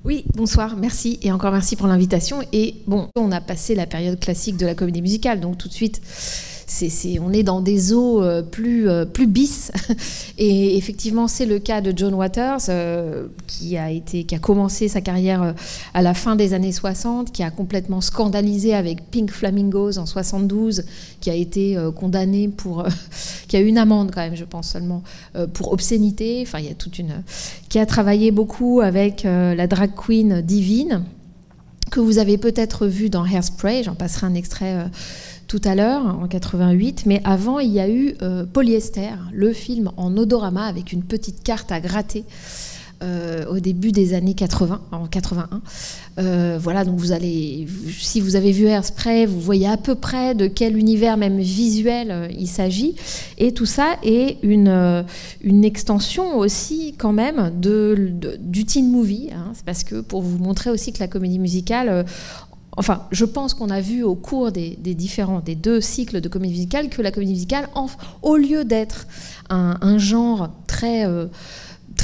Oui, bonsoir, merci et encore merci pour l'invitation. Et bon, on a passé la période classique de la comédie musicale, donc tout de suite, on est dans des eaux plus bis. Et effectivement, c'est le cas de John Waters, qui a commencé sa carrière à la fin des années 60, qui a complètement scandalisé avec Pink Flamingos en 72, qui a été condamné qui a eu une amende quand même, je pense seulement, pour obscénité. Enfin, il y a qui a travaillé beaucoup avec la drag queen Divine, que vous avez peut-être vu dans Hairspray. J'en passerai un extrait tout à l'heure, en 88, mais avant, il y a eu Polyester, le film en odorama avec une petite carte à gratter au début des années 80, en 81. Voilà, donc si vous avez vu Hairspray, vous voyez à peu près de quel univers, même visuel, il s'agit. Et tout ça est une extension aussi, quand même, du teen movie. Hein. C'est parce que, pour vous montrer aussi que la comédie musicale... Enfin, je pense qu'on a vu au cours des deux cycles de comédie musicale que la comédie musicale, au lieu d'être un genre très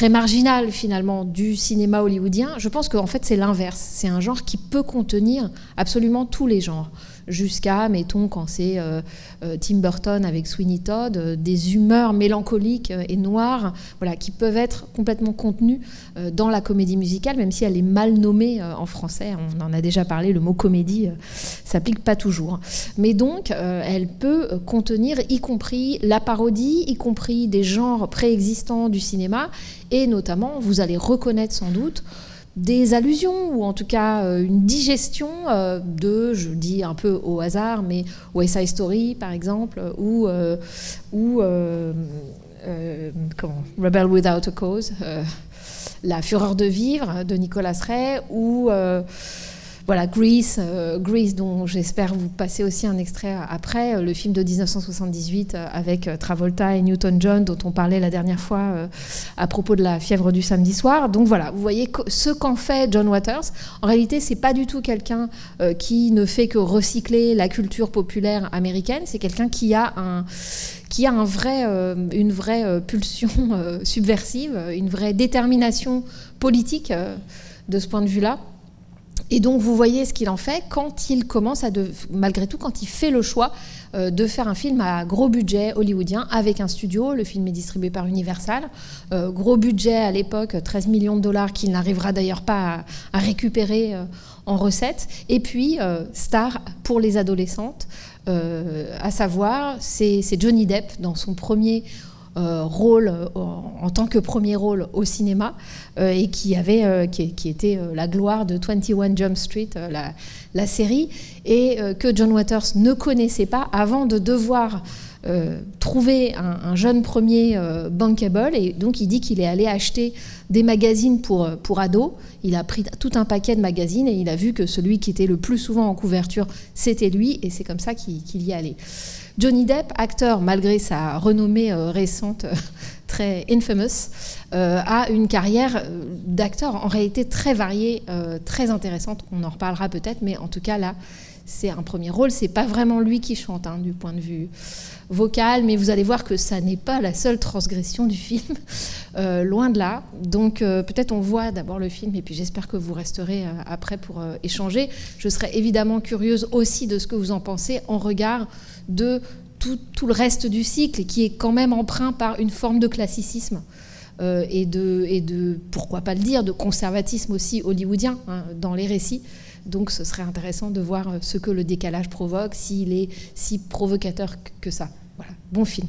marginal finalement du cinéma hollywoodien, je pense qu'en fait c'est l'inverse. C'est un genre qui peut contenir absolument tous les genres, jusqu'à, mettons, quand c'est Tim Burton avec Sweeney Todd, des humeurs mélancoliques et noires, voilà, qui peuvent être complètement contenues dans la comédie musicale, même si elle est mal nommée en français. On en a déjà parlé, le mot comédie s'applique pas toujours. Mais donc, elle peut contenir, y compris la parodie, y compris des genres préexistants du cinéma, et notamment, vous allez reconnaître sans doute des allusions, ou en tout cas une digestion je dis un peu au hasard, mais West Side Story par exemple, ou Rebel Without a Cause, La Fureur de vivre de Nicolas Ray, ou voilà, Grease, dont j'espère vous passer aussi un extrait après, le film de 1978 avec Travolta et Newton-John, dont on parlait la dernière fois à propos de la fièvre du samedi soir. Donc voilà, vous voyez ce qu'en fait John Waters. En réalité, c'est pas du tout quelqu'un qui ne fait que recycler la culture populaire américaine. C'est quelqu'un qui a une vraie pulsion subversive, une vraie détermination politique de ce point de vue-là. Et donc, vous voyez ce qu'il en fait quand il commence malgré tout, quand il fait le choix de faire un film à gros budget hollywoodien avec un studio. Le film est distribué par Universal. Gros budget à l'époque, 13 millions de dollars, qu'il n'arrivera d'ailleurs pas à récupérer en recettes. Et puis, star pour les adolescentes, à savoir, c'est Johnny Depp dans son premier rôle en tant que premier rôle au cinéma, et qui était la gloire de 21 Jump Street, la série, et que John Waters ne connaissait pas avant de devoir trouver un jeune premier bankable. Et donc il dit qu'il est allé acheter des magazines pour ados. Il a pris tout un paquet de magazines et il a vu que celui qui était le plus souvent en couverture, c'était lui, et c'est comme ça qu'il y est allé. Johnny Depp, acteur, malgré sa renommée récente, très infamous, a une carrière d'acteur en réalité très variée, très intéressante. On en reparlera peut-être, mais en tout cas là, c'est un premier rôle. C'est pas vraiment lui qui chante, hein, du point de vue vocal, mais vous allez voir que ça n'est pas la seule transgression du film, loin de là. Donc peut-être on voit d'abord le film, et puis j'espère que vous resterez après pour échanger. Je serais évidemment curieuse aussi de ce que vous en pensez en regard de tout le reste du cycle, qui est quand même empreint par une forme de classicisme et de, pourquoi pas le dire, de conservatisme aussi hollywoodien, hein, dans les récits. Donc ce serait intéressant de voir ce que le décalage provoque, s'il est si provocateur que ça. Voilà, bon film.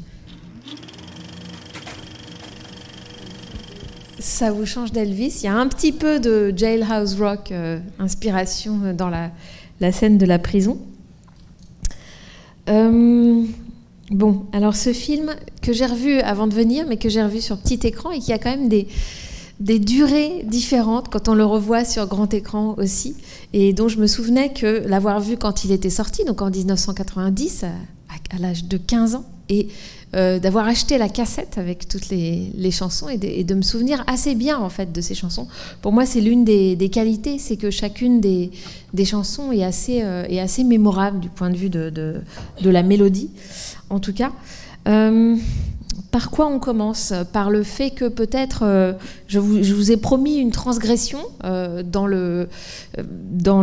Ça vous change d'Elvis. Il y a un petit peu de Jailhouse Rock, inspiration dans la scène de la prison. Bon, alors ce film que j'ai revu avant de venir, mais que j'ai revu sur petit écran, et qui a quand même des durées différentes quand on le revoit sur grand écran aussi, et dont je me souvenais que l'avoir vu quand il était sorti, donc en 1990, à l'âge de 15 ans, et d'avoir acheté la cassette avec toutes les chansons, et de me souvenir assez bien en fait de ces chansons. Pour moi, c'est l'une des qualités, c'est que chacune des chansons est assez mémorable du point de vue de la mélodie, en tout cas. par quoi on commence? Par le fait que peut-être, je vous ai promis une transgression dans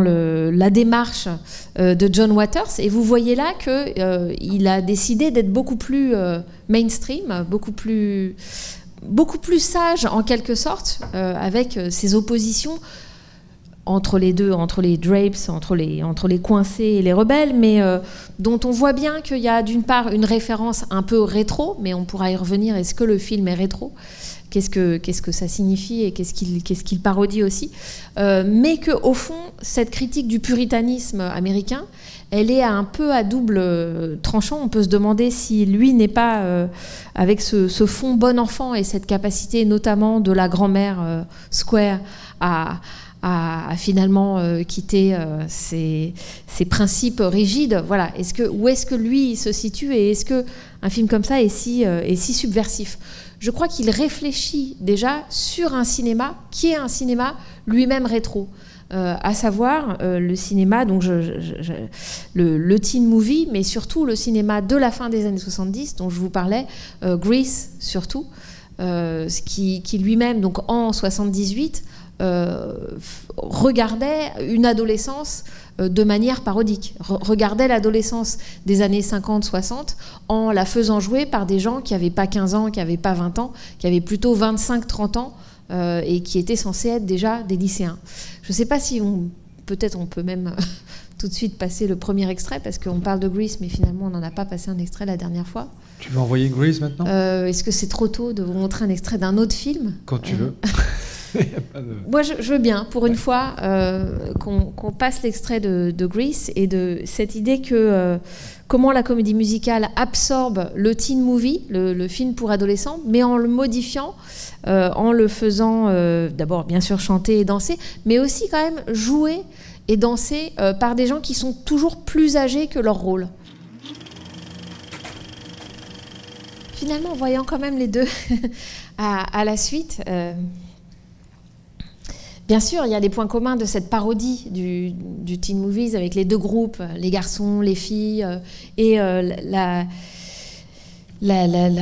la démarche de John Waters, et vous voyez là qu'il a décidé d'être beaucoup plus mainstream, beaucoup plus sage en quelque sorte, avec ses oppositions entre les deux, entre les Drapes, entre les coincés et les rebelles, mais dont on voit bien qu'il y a d'une part une référence un peu rétro, mais on pourra y revenir, est-ce que le film est rétro? Qu'est-ce que ça signifie et qu'est-ce qu'il parodie aussi, mais qu'au fond, cette critique du puritanisme américain, elle est un peu à double tranchant. On peut se demander si lui n'est pas, avec ce fond bon enfant et cette capacité notamment de la grand-mère Square à finalement quitter ses principes rigides. Voilà. Où est-ce que lui se situe, et est-ce qu'un film comme ça est si subversif? Je crois qu'il réfléchit déjà sur un cinéma qui est un cinéma lui-même rétro. À savoir le cinéma, donc le teen movie, mais surtout le cinéma de la fin des années 70, dont je vous parlais, Grease surtout, qui lui-même, donc en 78, regardait une adolescence de manière parodique, regardait l'adolescence des années 50-60 en la faisant jouer par des gens qui n'avaient pas 15 ans, qui n'avaient pas 20 ans, qui avaient plutôt 25-30 ans, et qui étaient censés être déjà des lycéens. Je ne sais pas si peut-être on peut même tout de suite passer le premier extrait, parce qu'on parle de Grease, mais finalement on n'en a pas passé un extrait la dernière fois. Tu veux envoyer Grease maintenant? Est-ce que c'est trop tôt de vous montrer un extrait d'un autre film? Quand tu veux. Moi, je veux bien, pour une fois, qu'on passe l'extrait de Grease, et de cette idée que comment la comédie musicale absorbe le teen movie, le film pour adolescents, mais en le modifiant, en le faisant d'abord bien sûr chanter et danser, mais aussi quand même jouer et danser par des gens qui sont toujours plus âgés que leur rôle. Finalement, en voyant quand même les deux à la suite, bien sûr, il y a des points communs de cette parodie du teen movies avec les deux groupes, les garçons, les filles, et la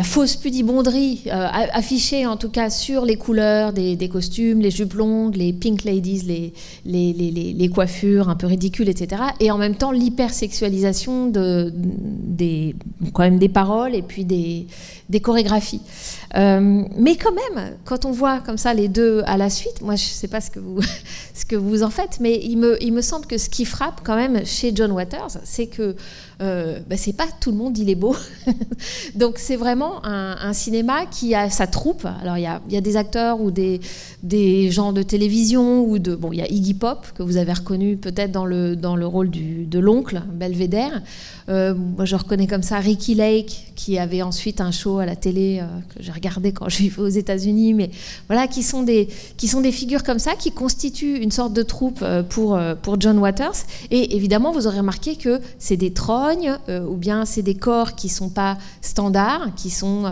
fausse pudibonderie affichée en tout cas sur les couleurs des costumes, les jupes longues, les pink ladies, les coiffures un peu ridicules, etc. Et en même temps l'hypersexualisation quand même des paroles et puis des chorégraphies. Mais quand même, quand on voit comme ça les deux à la suite, moi je ne sais pas ce que vous en faites, mais il me semble que ce qui frappe quand même chez John Waters, c'est que c'est pas tout le monde il est beau. Donc c'est vraiment un cinéma qui a sa troupe. Alors il y a des acteurs ou des gens de télévision, ou il y a Iggy Pop que vous avez reconnu peut-être dans le rôle de l'oncle Belvédère. Moi je reconnais comme ça Ricky Lake, qui avait ensuite un show à la télé que j'ai regardé quand je vivais aux États-Unis, mais voilà, qui sont des figures comme ça qui constituent une sorte de troupe pour John Waters. Et évidemment vous aurez remarqué que c'est des trognes, ou bien c'est des corps qui sont pas standards, qui sont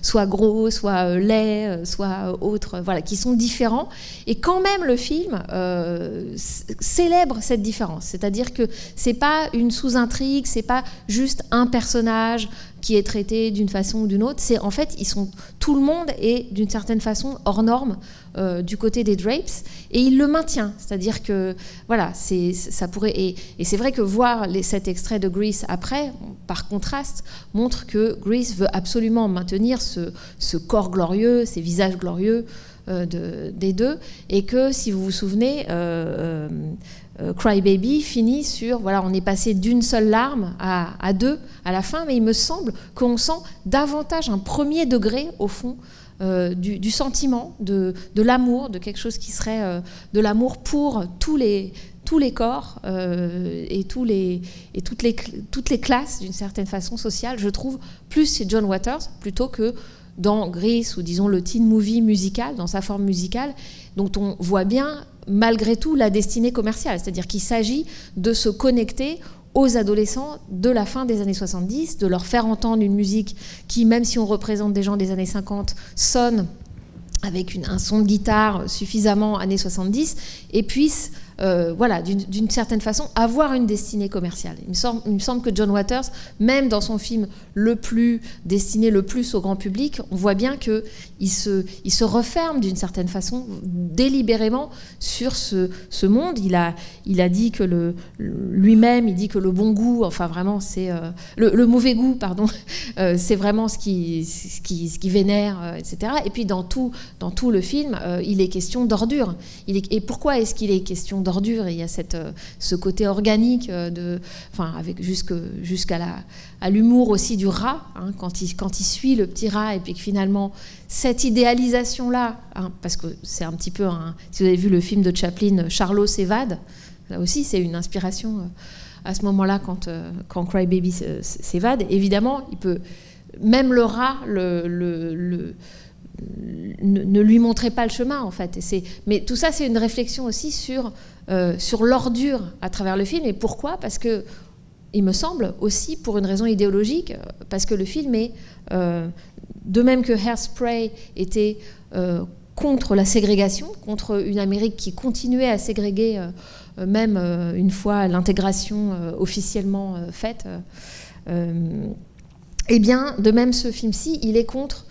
soit gros, soit laids, soit autres, voilà, qui sont différents. Et quand même le film célèbre cette différence, c'est-à-dire que c'est pas une sous-intrigue, c'est pas juste un personnage qui est traité d'une façon ou d'une autre. C'est en fait, tout le monde est d'une certaine façon hors norme du côté des Drapes, et il le maintient. C'est-à-dire que voilà, ça pourrait, et c'est vrai que voir cet extrait de Grease après, par contraste, montre que Grease veut absolument maintenir ce corps glorieux, ces visages glorieux des deux, et que si vous vous souvenez, Cry Baby finit sur, voilà, on est passé d'une seule larme à deux à la fin, mais il me semble qu'on sent davantage un premier degré au fond du sentiment, de l'amour, de quelque chose qui serait de l'amour pour tous les corps et toutes les classes d'une certaine façon sociale, je trouve, plus chez John Waters plutôt que dans Grease, ou disons le teen movie musical, dans sa forme musicale, dont on voit bien malgré tout la destinée commerciale, c'est-à-dire qu'il s'agit de se connecter aux adolescents de la fin des années 70, de leur faire entendre une musique qui, même si on représente des gens des années 50, sonne avec un son de guitare suffisamment années 70, et puisse voilà, d'une certaine façon, avoir une destinée commerciale. Il me semble que John Waters, même dans son film le plus destiné le plus au grand public, on voit bien qu'il se referme d'une certaine façon, délibérément, sur ce monde. Il a dit que lui-même, il dit que le bon goût, enfin vraiment, c'est le mauvais goût, pardon, c'est vraiment ce qui vénère, etc. Et puis dans tout le film, il est question d'ordure. Et pourquoi est-ce qu'il est question d'ordure? Il y a ce côté organique, avec jusqu'à l'humour aussi du rat, hein, quand il suit le petit rat, et puis que finalement cette idéalisation-là, hein, parce que c'est un petit peu si vous avez vu le film de Chaplin, Charlot s'évade, là aussi c'est une inspiration à ce moment-là quand Cry Baby s'évade. Évidemment, il peut, même le rat ne lui montrait pas le chemin, en fait. Mais tout ça, c'est une réflexion aussi sur l'ordure à travers le film. Et pourquoi? Parce que, il me semble, aussi pour une raison idéologique, parce que le film est, de même que Hairspray était contre la ségrégation, contre une Amérique qui continuait à ségréguer, même une fois l'intégration officiellement faite, eh bien, de même, ce film-ci, il est contre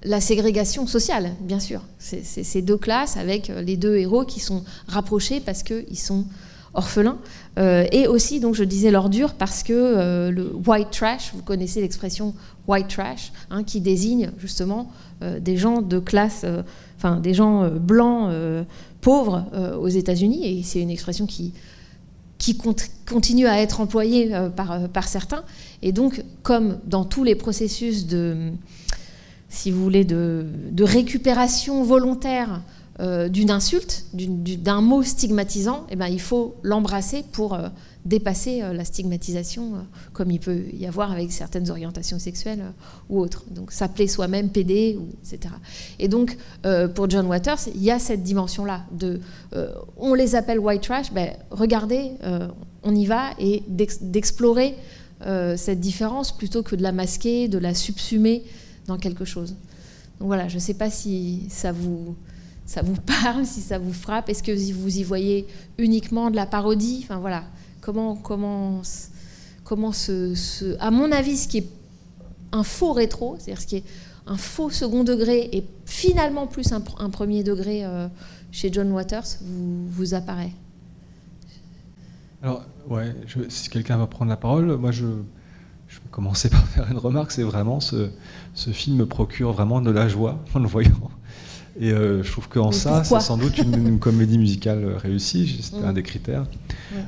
la ségrégation sociale, bien sûr. C'est ces deux classes avec les deux héros qui sont rapprochés parce qu'ils sont orphelins. Et aussi, donc, je disais l'ordure parce que le white trash, vous connaissez l'expression white trash, hein, qui désigne justement des gens de classe, des gens blancs pauvres aux États-Unis. Et c'est une expression qui continue à être employée par certains. Et donc, comme dans tous les processus si vous voulez, de récupération volontaire d'une insulte, d'un mot stigmatisant, eh ben, il faut l'embrasser pour dépasser la stigmatisation, comme il peut y avoir avec certaines orientations sexuelles ou autres. Donc s'appeler soi-même PD, etc. Et donc, pour John Waters, il y a cette dimension-là. On les appelle white trash, ben, regardez, on y va, et d'explorer cette différence plutôt que de la masquer, de la subsumer dans quelque chose. Donc voilà, je ne sais pas si ça vous parle, si ça vous frappe. Est-ce que vous y voyez uniquement de la parodie? Enfin voilà, comment à mon avis, ce qui est un faux rétro, c'est-à-dire ce qui est un faux second degré et finalement plus un premier degré chez John Waters, vous apparaît? Alors, ouais, si quelqu'un va prendre la parole, moi je vais commencer par faire une remarque. C'est vraiment ce film me procure vraiment de la joie en le voyant. Et je trouve qu'en ça, c'est sans doute une comédie musicale réussie. C'était un des critères.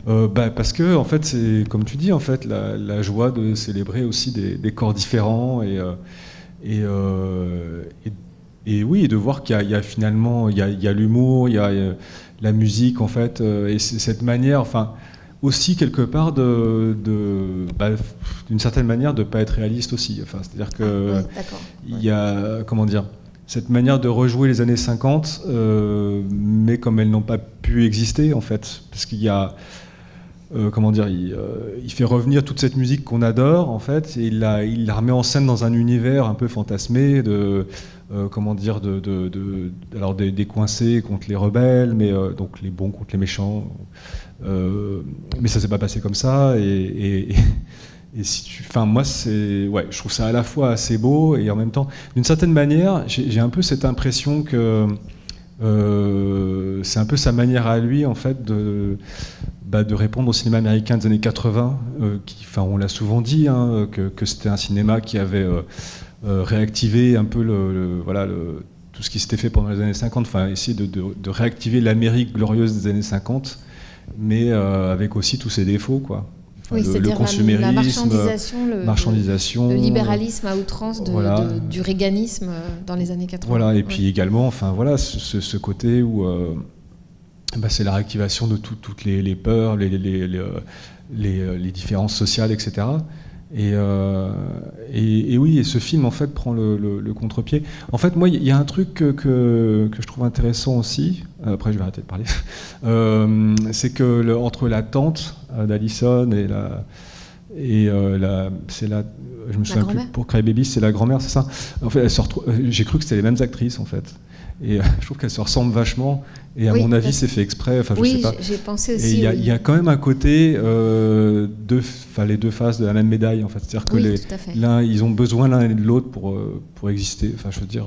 Ouais. Parce que, en fait, c'est comme tu dis, en fait, la joie de célébrer aussi des corps différents et oui, de voir qu'il y a finalement il y a l'humour, il y a la musique, en fait, et cette manière, enfin. Aussi quelque part d'une certaine manière de pas être réaliste aussi. Enfin, c'est-à-dire que il y a, comment dire, cette manière de rejouer les années 50, mais comme elles n'ont pas pu exister, en fait, parce qu'il y a comment dire, il fait revenir toute cette musique qu'on adore, en fait, et il la remet en scène dans un univers un peu fantasmé comment dire, alors des coincés contre les rebelles, mais donc les bons contre les méchants. Mais ça s'est pas passé comme ça, et moi je trouve ça à la fois assez beau et en même temps, d'une certaine manière, j'ai un peu cette impression que c'est un peu sa manière à lui, en fait, de répondre au cinéma américain des années 80, on l'a souvent dit, hein, que c'était un cinéma qui avait réactivé un peu tout ce qui s'était fait pendant les années 50, essayer de réactiver l'Amérique glorieuse des années 50, mais avec aussi tous ses défauts, quoi. Oui, le consumérisme, la marchandisation, le libéralisme à outrance du réganisme dans les années 80. Voilà, et puis également, ce côté où c'est la réactivation de toutes les peurs, les différences sociales, etc. Et oui, et ce film, en fait, prend le contre-pied. En fait, moi, il y a un truc que je trouve intéressant aussi, après je vais arrêter de parler, c'est que entre la tante d'Alison je me souviens plus, pour Cry Baby, c'est la grand-mère, c'est ça. En fait, j'ai cru que c'était les mêmes actrices, en fait. Et je trouve qu'elles se ressemblent vachement. Et à mon avis, c'est fait exprès. Enfin, je sais pas. J'ai pensé aussi. Et il y a quand même un côté, les deux faces de la même médaille. En fait. C'est-à-dire que l'un, ils ont besoin l'un et de l'autre pour exister. Enfin, je veux dire,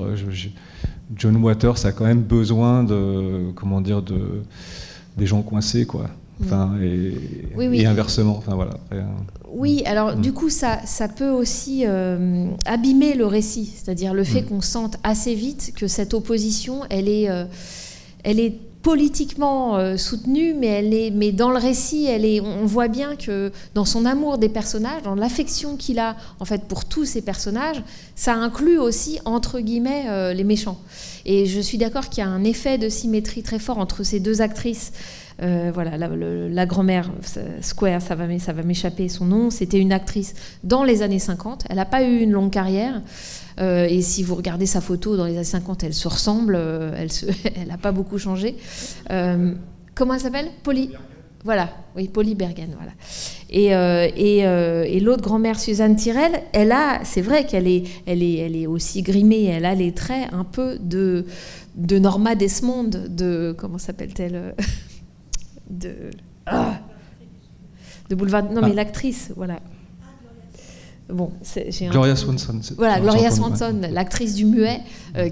John Waters a quand même besoin des gens coincés, quoi. Enfin, et inversement. Enfin, voilà. Après, oui, alors du coup, ça peut aussi abîmer le récit, c'est-à-dire le fait qu'on sente assez vite que cette opposition, elle est politiquement soutenue, mais dans le récit, on voit bien que dans son amour des personnages, dans l'affection qu'il a en fait pour tous ces personnages, ça inclut aussi entre guillemets les méchants. Et je suis d'accord qu'il y a un effet de symétrie très fort entre ces deux actrices. Voilà, la grand-mère Square, ça va m'échapper son nom, c'était une actrice dans les années 50, elle n'a pas eu une longue carrière, et si vous regardez sa photo dans les années 50, elle se ressemble, elle n'a pas beaucoup changé. Comment elle s'appelle? Voilà, oui, Polly Bergen, voilà. Et l'autre grand-mère, Suzanne Tyrrell, c'est vrai qu'elle est aussi grimée, elle a les traits un peu de Norma Desmond, comment s'appelle-t-elle? de Boulevard. Non, mais l'actrice, voilà. Bon, Gloria Swanson. Voilà, Gloria Swanson, l'actrice du muet,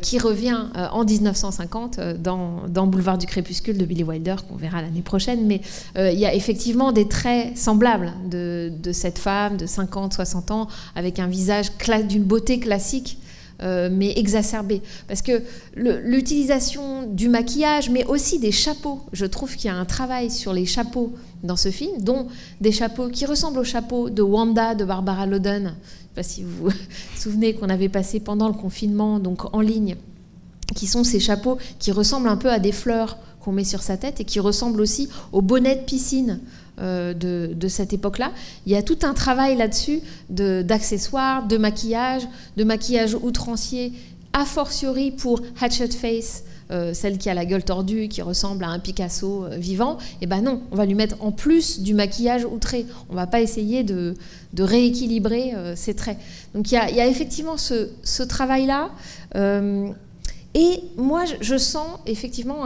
qui revient en 1950 dans Boulevard du Crépuscule de Billy Wilder, qu'on verra l'année prochaine. Mais il y a effectivement des traits semblables de cette femme de 50, 60 ans, avec un visage d'une beauté classique, mais exacerbée. Parce que l'utilisation du maquillage, mais aussi des chapeaux, je trouve qu'il y a un travail sur les chapeaux dans ce film, dont des chapeaux qui ressemblent aux chapeaux de Wanda de Barbara Loden. Je ne sais pas si vous vous souvenez qu'on avait passé pendant le confinement, donc en ligne, qui sont ces chapeaux qui ressemblent un peu à des fleurs qu'on met sur sa tête et qui ressemblent aussi aux bonnets de piscine de cette époque-là. Il y a tout un travail là-dessus d'accessoires, de maquillage outrancier, a fortiori pour Hatchet Face, celle qui a la gueule tordue, qui ressemble à un Picasso vivant. Et ben non, on va lui mettre en plus du maquillage outré. On va pas essayer de rééquilibrer ses traits. Donc il y a effectivement ce travail-là. Et moi, je sens effectivement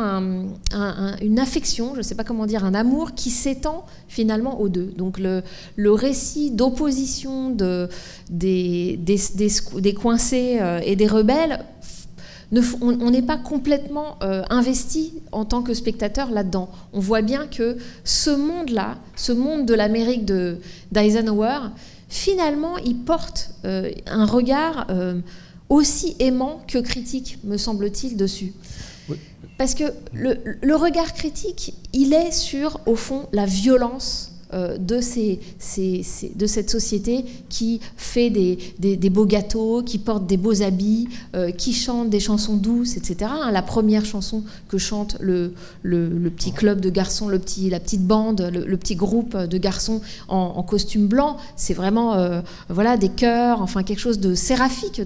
une affection, je ne sais pas comment dire, un amour qui s'étend finalement aux deux. Donc le récit d'opposition des coincés et des rebelles, on n'est pas complètement investi en tant que spectateur là-dedans. On voit bien que ce monde-là, ce monde de l'Amérique d'Eisenhower, finalement, il porte un regard aussi aimant que critique, me semble-t-il, dessus. Oui. Parce que le regard critique, il est sur, au fond, la violence de cette société qui fait des beaux gâteaux, qui porte des beaux habits, qui chante des chansons douces, etc. La première chanson que chante le petit club de garçons, la petite bande, le petit groupe de garçons en costume blanc, c'est vraiment voilà, des chœurs, enfin quelque chose de séraphique,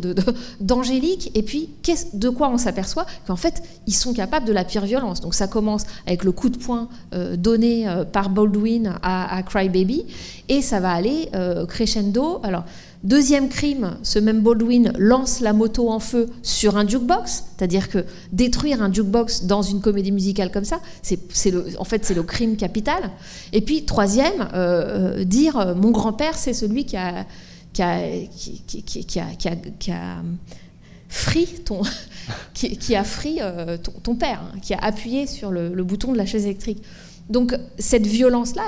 d'angélique. Et puis, de quoi on s'aperçoit? Qu'en fait, ils sont capables de la pire violence. Donc ça commence avec le coup de poing donné par Baldwin à Cry Baby, et ça va aller crescendo. Alors, deuxième crime, ce même Baldwin lance la moto en feu sur un jukebox, c'est-à-dire que détruire un jukebox dans une comédie musicale comme ça, en fait, c'est le crime capital. Et puis, troisième, dire mon grand-père, c'est celui qui a free ton père, hein, qui a appuyé sur le bouton de la chaise électrique. Donc cette violence-là,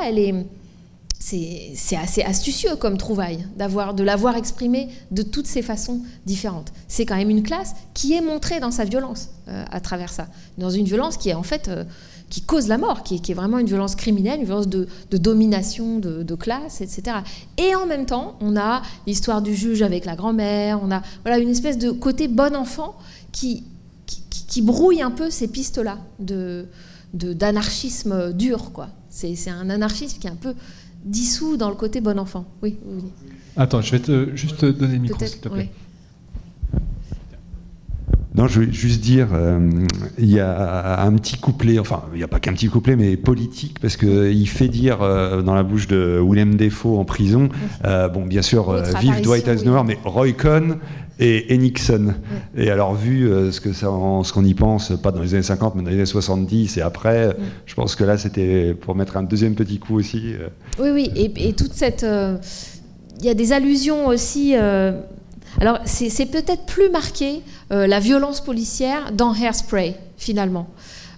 c'est assez astucieux comme trouvaille, de l'avoir exprimée de toutes ces façons différentes. C'est quand même une classe qui est montrée dans sa violence à travers ça, dans une violence qui est en fait qui cause la mort, qui est vraiment une violence criminelle, une violence de domination de classe, etc. Et en même temps, on a l'histoire du juge avec la grand-mère, on a voilà, une espèce de côté bon enfant qui brouille un peu ces pistes-là d'anarchisme dur, quoi. C'est un anarchisme qui est un peu dissous dans le côté bon enfant. Oui. Attends, je vais juste te donner le micro, s'il te plaît. Oui. Non, je veux juste dire, il y a un petit couplet, enfin, il n'y a pas qu'un petit couplet, mais politique, parce qu'il fait dire dans la bouche de Willem Dafoe en prison, bon, bien sûr, vive Dwight Eisenhower, mais Roy Cohn et Nixon. Ouais. Et alors, vu ce qu'on y pense, pas dans les années 50, mais dans les années 70 et après, je pense que là, c'était pour mettre un deuxième petit coup aussi. Oui, et toute cette... Il y a des allusions aussi... alors, c'est peut-être plus marqué, la violence policière dans Hairspray, finalement.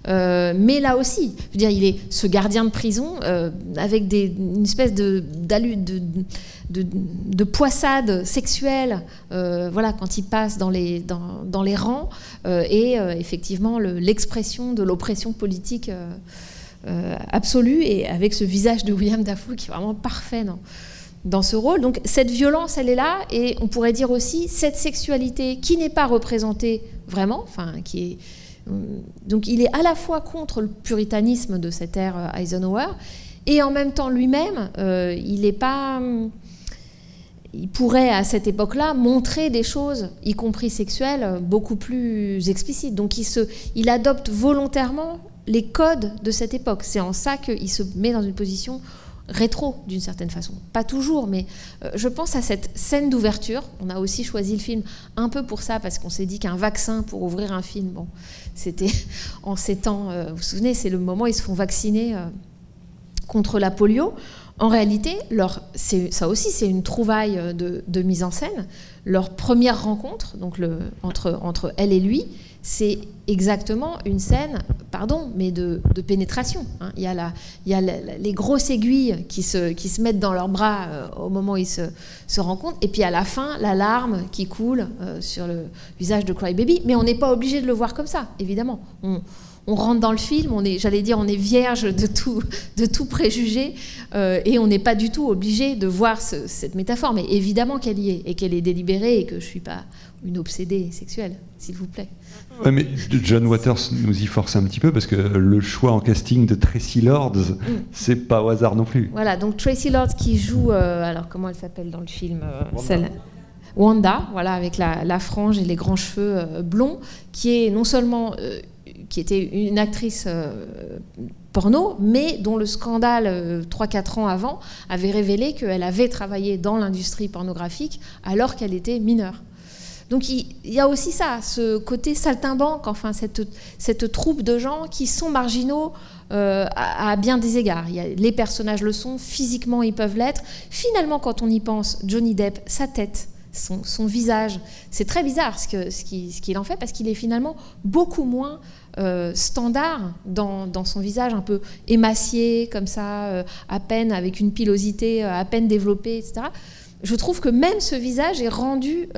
Mais là aussi, je veux dire, il est ce gardien de prison avec une espèce de poissade sexuelle, voilà, quand il passe dans les rangs, et effectivement l'expression de l'oppression politique absolue, et avec ce visage de William Dafoe qui est vraiment parfait dans ce rôle. Donc cette violence, elle est là, et on pourrait dire aussi cette sexualité qui n'est pas représentée vraiment, enfin qui est... Donc il est à la fois contre le puritanisme de cette ère Eisenhower, et en même temps lui-même, il pourrait à cette époque-là montrer des choses, y compris sexuelles, beaucoup plus explicites. Donc il adopte volontairement les codes de cette époque. C'est en ça qu'il se met dans une position rétro, d'une certaine façon. Pas toujours, mais je pense à cette scène d'ouverture. On a aussi choisi le film un peu pour ça, parce qu'on s'est dit qu'un vaccin pour ouvrir un film, bon, c'était en ces temps, vous vous souvenez, c'est le moment où ils se font vacciner contre la polio. En réalité, ça aussi, c'est une trouvaille de mise en scène. Leur première rencontre, donc entre elle et lui, c'est exactement une scène, pardon, mais de pénétration. Hein. Il y a les grosses aiguilles qui se mettent dans leurs bras au moment où ils se rencontrent, et puis à la fin, la larme qui coule sur le visage de Crybaby. Mais on n'est pas obligé de le voir comme ça, évidemment. On rentre dans le film, on est vierge de tout préjugé, et on n'est pas du tout obligé de voir cette métaphore. Mais évidemment qu'elle y est, et qu'elle est délibérée, et que je ne suis pas une obsédée sexuelle, s'il vous plaît. Ouais, mais John Waters nous y force un petit peu, parce que le choix en casting de Tracy Lords, c'est pas au hasard non plus. Voilà, donc Tracy Lords qui joue, alors comment elle s'appelle dans le film, Wanda, voilà, avec la frange et les grands cheveux blonds, qui est non seulement qui était une actrice porno, mais dont le scandale 3-4 ans avant avait révélé qu'elle avait travaillé dans l'industrie pornographique alors qu'elle était mineure. Donc il y a aussi ça, ce côté saltimbanque, enfin cette troupe de gens qui sont marginaux à bien des égards. Les personnages le sont, physiquement ils peuvent l'être. Finalement, quand on y pense, Johnny Depp, sa tête, son visage, c'est très bizarre ce qu'il en fait, parce qu'il est finalement beaucoup moins standard dans son visage, un peu émacié comme ça, à peine avec une pilosité à peine développée, etc. Je trouve que même ce visage est rendu...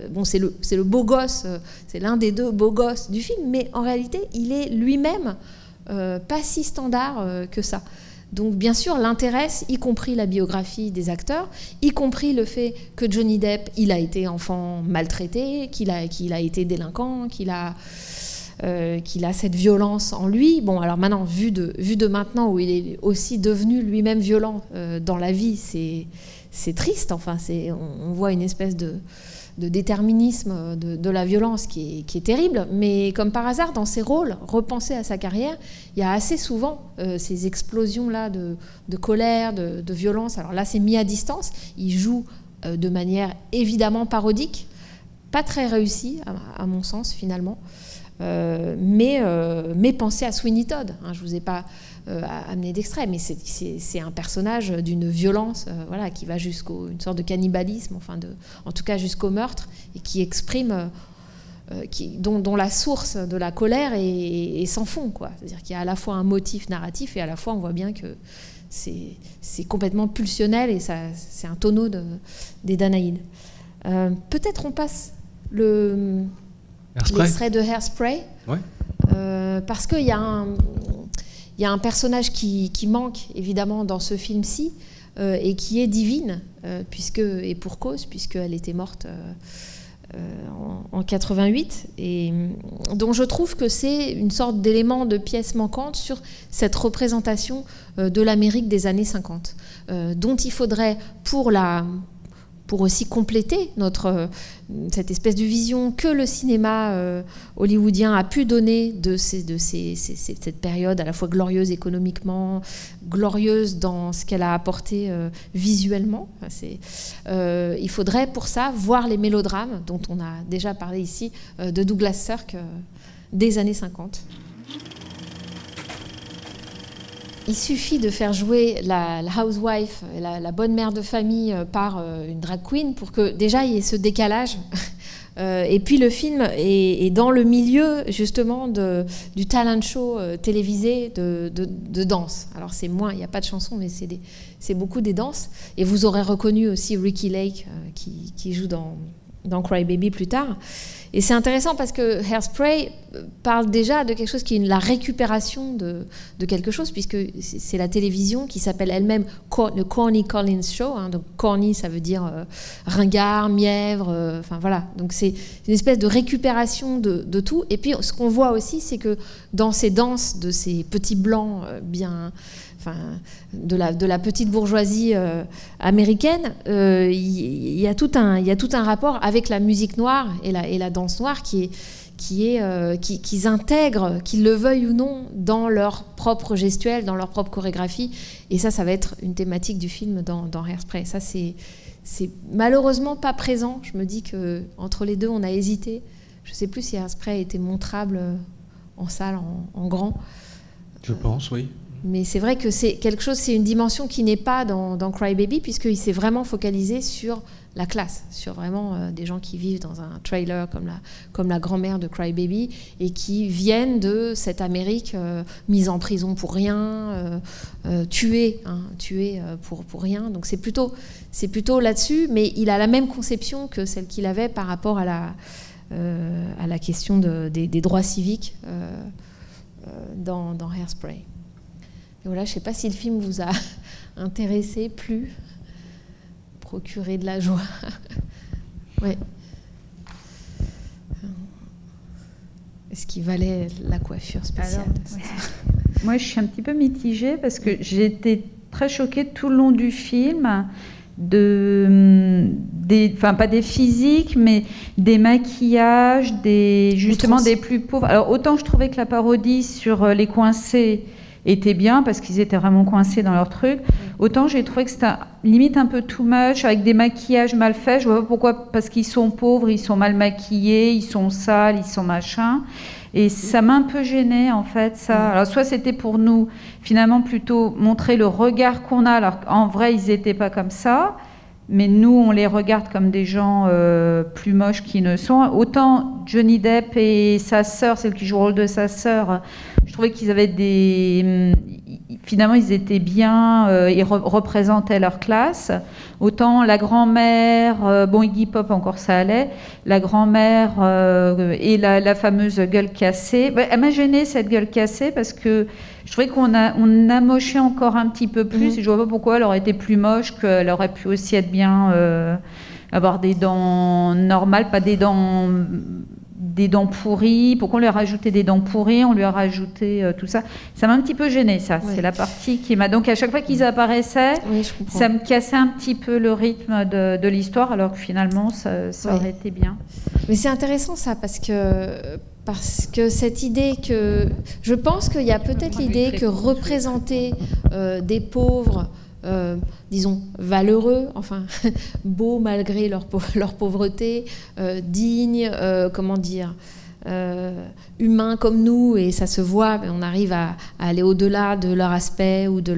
bon, c'est le beau gosse, c'est l'un des deux beaux gosses du film, mais en réalité, il est lui-même pas si standard que ça. Donc, bien sûr, l'intéresse, y compris la biographie des acteurs, y compris le fait que Johnny Depp, il a été enfant maltraité, qu'il a été délinquant, qu'il a cette violence en lui. Bon, alors maintenant, vu de maintenant, où il est aussi devenu lui-même violent dans la vie, c'est triste, enfin, on voit une espèce de déterminisme de la violence qui est terrible, mais comme par hasard, dans ses rôles, repensés à sa carrière, il y a assez souvent ces explosions-là de colère, de violence. Alors là, c'est mis à distance, il joue de manière évidemment parodique, pas très réussie, à mon sens, finalement, mais pensez à Sweeney Todd, hein, je ne vous ai pas amené d'extrait, mais c'est un personnage d'une violence voilà, qui va jusqu'à une sorte de cannibalisme, en tout cas jusqu'au meurtre, et qui exprime, dont la source de la colère est sans fond, quoi. C'est-à-dire qu'il y a à la fois un motif narratif, et à la fois on voit bien que c'est complètement pulsionnel, et c'est un tonneau des Danaïdes. Peut-être on passe l'extrait de Hairspray, ouais. Parce qu'il y a un personnage qui manque évidemment dans ce film-ci, et qui est divine, et pour cause, puisqu'elle était morte en 88, et dont je trouve que c'est une sorte d'élément de pièce manquante sur cette représentation de l'Amérique des années 50, dont il faudrait, pour pour aussi compléter cette espèce de vision que le cinéma hollywoodien a pu donner de cette période à la fois glorieuse économiquement, glorieuse dans ce qu'elle a apporté visuellement. Il faudrait pour ça voir les mélodrames dont on a déjà parlé ici, de Douglas Sirk des années 50. Il suffit de faire jouer la housewife, la bonne mère de famille par une drag queen pour que déjà il y ait ce décalage. Et puis le film est dans le milieu justement du talent show télévisé de danse. Alors c'est moins, il n'y a pas de chanson, mais c'est beaucoup des danses. Et vous aurez reconnu aussi Ricky Lake qui joue dans Cry Baby plus tard. Et c'est intéressant parce que Hairspray parle déjà de quelque chose qui est la récupération de quelque chose, puisque c'est la télévision qui s'appelle elle-même le Corny Collins Show. Donc corny, ça veut dire ringard, mièvre, enfin voilà. Donc c'est une espèce de récupération de tout. Et puis ce qu'on voit aussi, c'est que dans ces danses de ces petits blancs de la petite bourgeoisie américaine, il y a tout un rapport avec la musique noire et la danse noire qu'ils intègrent, qu'ils le veuillent ou non, dans leur propre gestuelle, dans leur propre chorégraphie. Et ça va être une thématique du film dans Hairspray. Ça, c'est malheureusement pas présent. Je me dis qu'entre les deux, on a hésité. Je ne sais plus si Hairspray était montrable en salle, en grand. Je pense, oui. Mais c'est vrai que c'est quelque chose, c'est une dimension qui n'est pas dans Cry Baby, puisqu'il s'est vraiment focalisé sur la classe, sur vraiment des gens qui vivent dans un trailer comme la grand-mère de Cry Baby et qui viennent de cette Amérique mise en prison pour rien, tuée pour rien. Donc c'est plutôt là-dessus, mais il a la même conception que celle qu'il avait par rapport à la question des droits civiques dans Hairspray. Et voilà, je ne sais pas si le film vous a intéressé, plu, procuré de la joie. Ouais. Est-ce qu'il valait la coiffure spéciale? Alors, ouais. Moi, je suis un petit peu mitigée parce que j'ai été très choquée tout le long du film enfin pas des physiques, mais des maquillages, justement des plus pauvres. Alors autant je trouvais que la parodie sur les coincés était bien parce qu'ils étaient vraiment coincés dans leur truc. Autant j'ai trouvé que c'était limite un peu too much, avec des maquillages mal faits. Je vois pas pourquoi, parce qu'ils sont pauvres, ils sont mal maquillés, ils sont sales, ils sont machin. Et ça m'a un peu gênée en fait, ça. Alors soit c'était pour nous finalement plutôt montrer le regard qu'on a, alors qu'en vrai ils n'étaient pas comme ça, mais nous on les regarde comme des gens plus moches qu'ils ne sont. Autant Johnny Depp et sa sœur, celle qui joue le rôle de sa sœur, je trouvais qu'ils avaient finalement ils étaient bien, ils représentaient leur classe. Autant la grand-mère, bon Iggy Pop encore ça allait, la grand-mère et la fameuse gueule cassée. Elle m'a gênée cette gueule cassée parce que je trouvais qu'on amochait encore un petit peu plus et je vois pas pourquoi elle aurait été plus moche, qu'elle aurait pu aussi être bien, avoir des dents normales, pas des dents pourries. Pourquoi on lui a rajouté des dents pourries, on lui a rajouté tout ça. Ça m'a un petit peu gênée, ça. Ouais. C'est la partie qui m'a... Donc à chaque fois qu'ils apparaissaient, ça me cassait un petit peu le rythme de l'histoire, alors que finalement, ça aurait été bien. Mais c'est intéressant ça, parce que cette idée que... Je pense qu'il y a peut-être l'idée que représenter des pauvres... disons, valeureux, enfin, beaux malgré leur pauvreté, dignes, comment dire, humains comme nous, et ça se voit, on arrive à aller au-delà de leur aspect ou de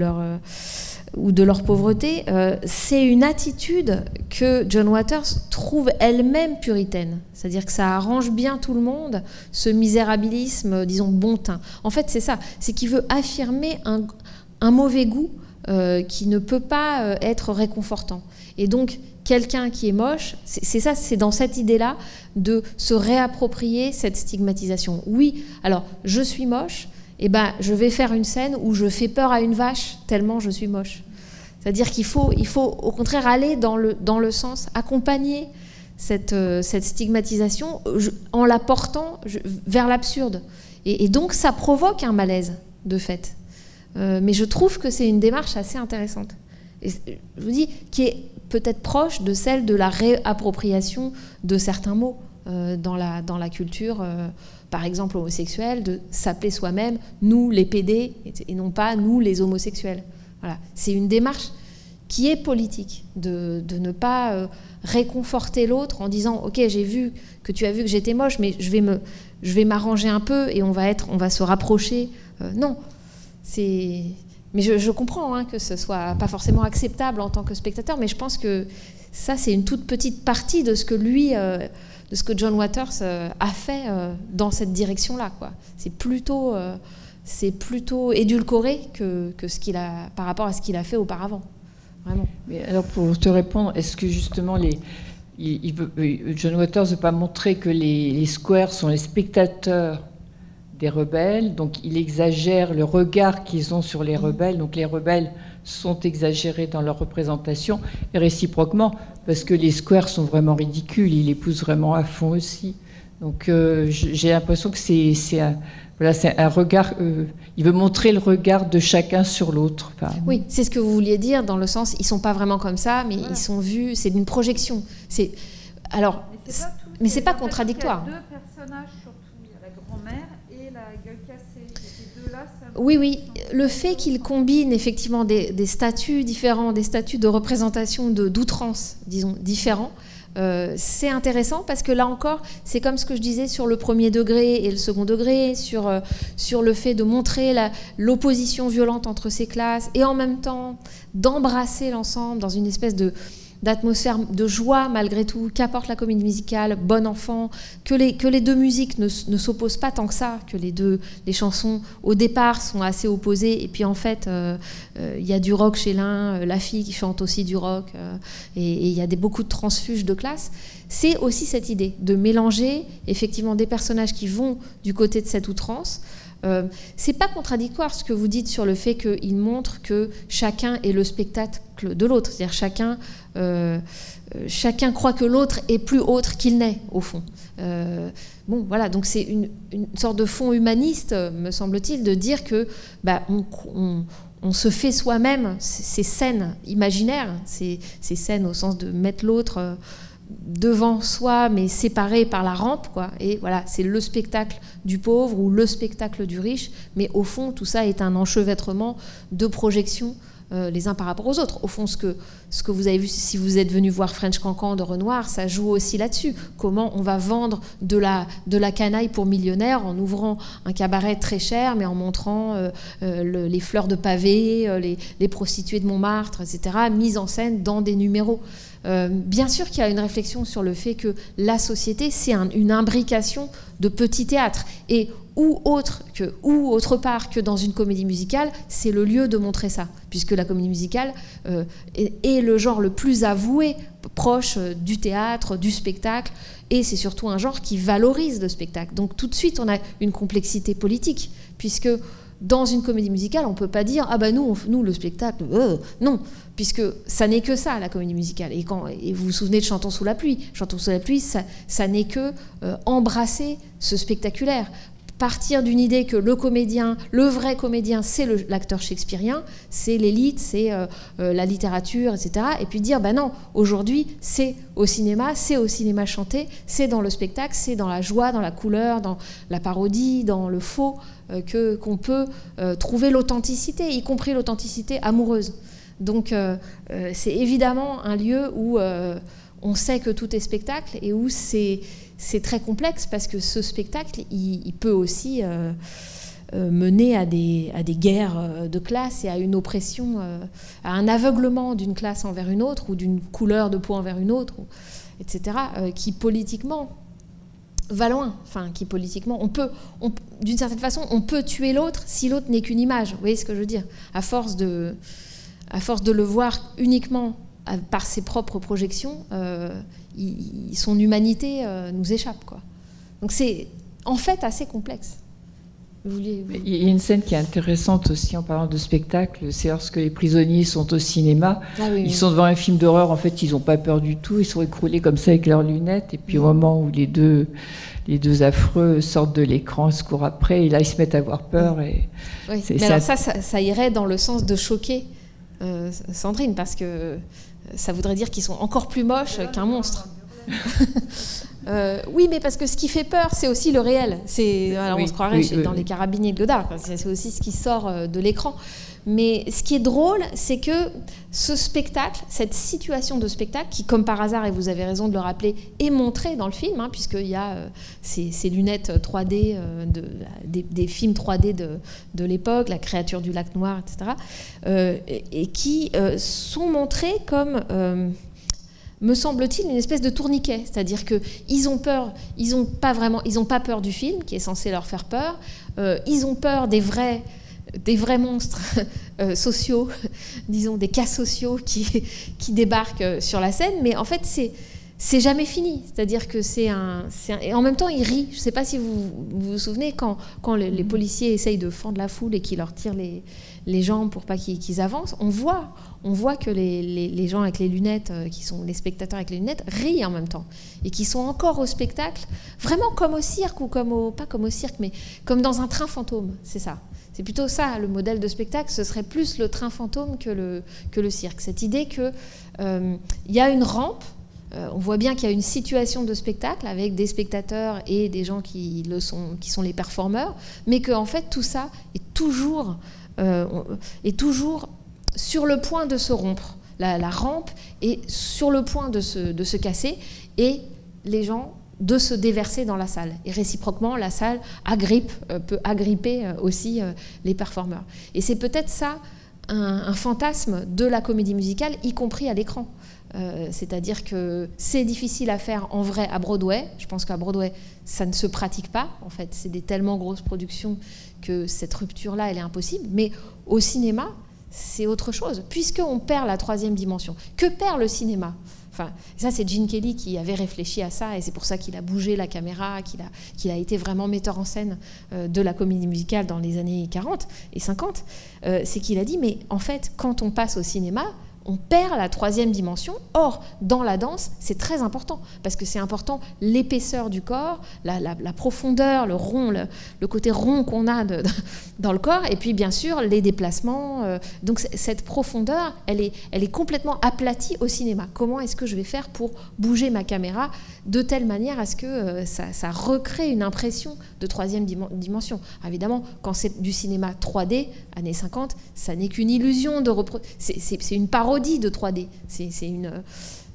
leur pauvreté. C'est une attitude que John Waters trouve elle-même puritaine, c'est-à-dire que ça arrange bien tout le monde, ce misérabilisme, disons, bon teint. En fait, c'est ça, c'est qu'il veut affirmer un mauvais goût qui ne peut pas être réconfortant. Et donc, quelqu'un qui est moche, c'est ça, c'est dans cette idée-là de se réapproprier cette stigmatisation. Oui, alors, je suis moche, et ben, je vais faire une scène où je fais peur à une vache tellement je suis moche. C'est-à-dire qu'il faut au contraire aller dans le sens, accompagner cette stigmatisation en la portant vers l'absurde. Et donc, ça provoque un malaise, de fait. Mais je trouve que c'est une démarche assez intéressante. Et je vous dis, qui est peut-être proche de celle de la réappropriation de certains mots dans la culture, par exemple homosexuelle, de s'appeler soi-même nous les PD et non pas nous les homosexuels. Voilà. C'est une démarche qui est politique, de ne pas réconforter l'autre en disant ok, j'ai vu que tu as vu que j'étais moche, mais je vais m'arranger un peu et on va se rapprocher. Non, mais je comprends que ce soit pas forcément acceptable en tant que spectateur, mais je pense que ça c'est une toute petite partie de ce que de ce que John Waters a fait dans cette direction-là, quoi. C'est plutôt édulcoré que ce qu'il a par rapport à ce qu'il a fait auparavant. Vraiment. Mais alors pour te répondre, est-ce que justement John Waters ne veut pas montrer que les squares sont les spectateurs des rebelles, donc il exagère le regard qu'ils ont sur les rebelles, donc les rebelles sont exagérés dans leur représentation, et réciproquement, parce que les squares sont vraiment ridicules, il les pousse vraiment à fond aussi. Donc j'ai l'impression que c'est un regard, il veut montrer le regard de chacun sur l'autre. Enfin, oui, c'est ce que vous vouliez dire, dans le sens, ils ne sont pas vraiment comme ça, mais ils sont vus, c'est une projection. Mais c'est pas contradictoire. Il y a deux personnages surtout, il y a la grand-mère et la gueule cassée. Ces deux-là, oui, le fait qu'il combine effectivement des statuts différents, des statuts de représentation d'outrance, disons, différents, c'est intéressant parce que là encore, c'est comme ce que je disais sur le premier degré et le second degré, sur le fait de montrer l'opposition violente entre ces classes et en même temps d'embrasser l'ensemble dans une espèce d'atmosphère de joie malgré tout, qu'apporte la comédie musicale, bon enfant, que les deux musiques ne s'opposent pas tant que ça, que les chansons au départ sont assez opposées, et puis en fait il y a du rock chez l'un, la fille qui chante aussi du rock, et il y a beaucoup de transfuges de classe. C'est aussi cette idée de mélanger effectivement des personnages qui vont du côté de cette outrance. C'est pas contradictoire ce que vous dites sur le fait qu'il montre que chacun est le spectacle de l'autre, c'est-à-dire chacun croit que l'autre est plus autre qu'il n'est au fond. Bon, voilà, donc c'est une sorte de fond humaniste, me semble-t-il, de dire que on se fait soi-même ces scènes imaginaires, ces scènes au sens de mettre l'autre devant soi, mais séparé par la rampe, quoi. Et voilà, c'est le spectacle du pauvre ou le spectacle du riche, mais au fond, tout ça est un enchevêtrement de projections les uns par rapport aux autres. Au fond, ce que vous avez vu, si vous êtes venu voir French Cancan de Renoir, ça joue aussi là-dessus. Comment on va vendre de la canaille pour millionnaires en ouvrant un cabaret très cher, mais en montrant les fleurs de pavé, les prostituées de Montmartre, etc., mises en scène dans des numéros. Bien sûr qu'il y a une réflexion sur le fait que la société, c'est une imbrication de petits théâtres. Et où autre part que dans une comédie musicale, c'est le lieu de montrer ça, puisque la comédie musicale est le genre le plus avoué, proche du théâtre, du spectacle, et c'est surtout un genre qui valorise le spectacle. Donc tout de suite, on a une complexité politique, puisque dans une comédie musicale, on ne peut pas dire « Ah ben nous, le spectacle, non », puisque ça n'est que ça, la comédie musicale. Et vous vous souvenez de Chantons sous la pluie. Chantons sous la pluie, ça n'est que embrasser ce spectaculaire. Partir d'une idée que le vrai comédien, c'est l'acteur shakespearien, c'est l'élite, c'est la littérature, etc. Et puis dire, ben non, aujourd'hui, c'est au cinéma chanté, c'est dans le spectacle, c'est dans la joie, dans la couleur, dans la parodie, dans le faux, qu'on peut trouver l'authenticité, y compris l'authenticité amoureuse. Donc c'est évidemment un lieu où on sait que tout est spectacle et où c'est très complexe parce que ce spectacle, il peut aussi mener à des guerres de classe et à une oppression, à un aveuglement d'une classe envers une autre ou d'une couleur de peau envers une autre, etc., qui politiquement va loin. Enfin, qui politiquement, d'une certaine façon, on peut tuer l'autre si l'autre n'est qu'une image. Vous voyez ce que je veux dire ? À force de le voir uniquement par ses propres projections, son humanité nous échappe, quoi. Donc c'est en fait assez complexe. Il y a une scène qui est intéressante aussi en parlant de spectacle, c'est lorsque les prisonniers sont au cinéma, ils sont devant un film d'horreur, en fait ils n'ont pas peur du tout, ils sont écroulés comme ça avec leurs lunettes, et puis au moment où les deux affreux sortent de l'écran, se courent après, et là ils se mettent à avoir peur. Et mais alors ça irait dans le sens de choquer Sandrine, parce que ça voudrait dire qu'ils sont encore plus moches qu'un monstre. Oui, mais parce que ce qui fait peur, c'est aussi le réel. Alors, on se croirait dans les carabiniers de Godard. C'est aussi ce qui sort de l'écran. Mais ce qui est drôle, c'est que ce spectacle, cette situation de spectacle, qui, comme par hasard, et vous avez raison de le rappeler, est montrée dans le film, puisqu'il y a ces lunettes 3D, des films 3D de l'époque, La créature du lac noir, etc., et qui sont montrés comme... me semble-t-il, une espèce de tourniquet, c'est-à-dire qu'ils ont peur, ils n'ont pas peur du film qui est censé leur faire peur, ils ont peur des vrais monstres sociaux, disons des cas sociaux qui débarquent sur la scène, mais en fait c'est jamais fini, c'est-à-dire que et en même temps ils rient. Je ne sais pas si vous vous souvenez quand les policiers essayent de fendre la foule et qu'ils leur tirent les jambes pour pas qu'ils avancent, on voit que les gens avec les lunettes, qui sont les spectateurs avec les lunettes, rient en même temps et qui sont encore au spectacle, vraiment comme au cirque ou pas comme au cirque, mais comme dans un train fantôme. C'est ça. C'est plutôt ça le modèle de spectacle. Ce serait plus le train fantôme que le cirque. Cette idée que y a une rampe. On voit bien qu'il y a une situation de spectacle avec des spectateurs et des gens qui sont les performeurs, mais que en fait tout ça est toujours sur le point de se rompre. La rampe est sur le point de se casser et les gens de se déverser dans la salle. Et réciproquement, la salle peut agripper aussi les performeurs. Et c'est peut-être ça un fantasme de la comédie musicale, y compris à l'écran. C'est-à-dire que c'est difficile à faire en vrai à Broadway. Je pense qu'à Broadway, ça ne se pratique pas. En fait, c'est des tellement grosses productions que cette rupture-là, elle est impossible. Mais au cinéma, c'est autre chose, puisqu'on perd la troisième dimension. Que perd le cinéma ? Enfin, ça, c'est Gene Kelly qui avait réfléchi à ça, et c'est pour ça qu'il a bougé la caméra, qu'il a été vraiment metteur en scène de la comédie musicale dans les années 40 et 50. C'est qu'il a dit, mais en fait, quand on passe au cinéma, on perd la troisième dimension. Or, dans la danse, c'est très important, parce que c'est important l'épaisseur du corps, la profondeur, le rond, le côté rond qu'on a dans le corps, et puis bien sûr les déplacements. Donc cette profondeur, elle est complètement aplatie au cinéma. Comment est-ce que je vais faire pour bouger ma caméra de telle manière à ce que ça recrée une impression de troisième dimension. Alors évidemment, quand c'est du cinéma 3D, années 50, ça n'est qu'une illusion de c'est une parodie de 3D.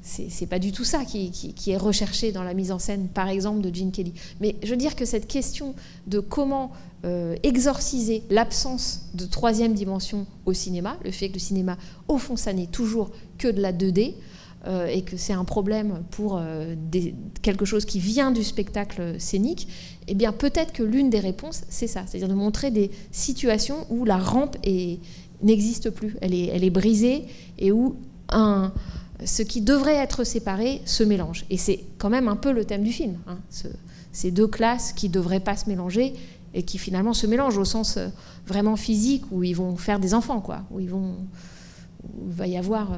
C'est pas du tout ça qui est recherché dans la mise en scène, par exemple, de Gene Kelly. Mais je veux dire que cette question de comment exorciser l'absence de troisième dimension au cinéma, le fait que le cinéma, au fond, ça n'est toujours que de la 2D, et que c'est un problème pour quelque chose qui vient du spectacle scénique, eh bien peut-être que l'une des réponses, c'est ça, c'est-à-dire de montrer des situations où la rampe n'existe plus, elle est brisée, et où ce qui devrait être séparé se mélange. Et c'est quand même un peu le thème du film, ces deux classes qui ne devraient pas se mélanger et qui finalement se mélangent au sens vraiment physique, où ils vont faire des enfants, quoi, où il va y avoir...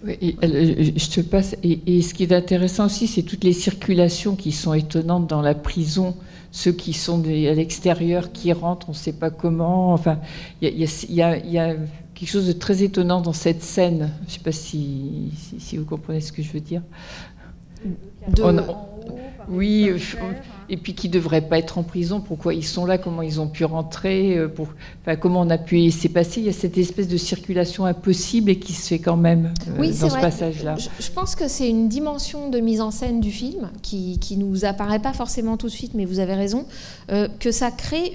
Oui, je te passe. Et ce qui est intéressant aussi, c'est toutes les circulations qui sont étonnantes dans la prison. Ceux qui sont à l'extérieur, qui rentrent, on ne sait pas comment. Enfin, il y a quelque chose de très étonnant dans cette scène. Je ne sais pas si vous comprenez ce que je veux dire. Oui, et puis qui ne devraient pas être en prison, pourquoi ils sont là, comment ils ont pu rentrer, comment on a pu y s'est passé. Il y a cette espèce de circulation impossible et qui se fait quand même dans ce passage-là. Je pense que c'est une dimension de mise en scène du film qui nous apparaît pas forcément tout de suite, mais vous avez raison, que ça crée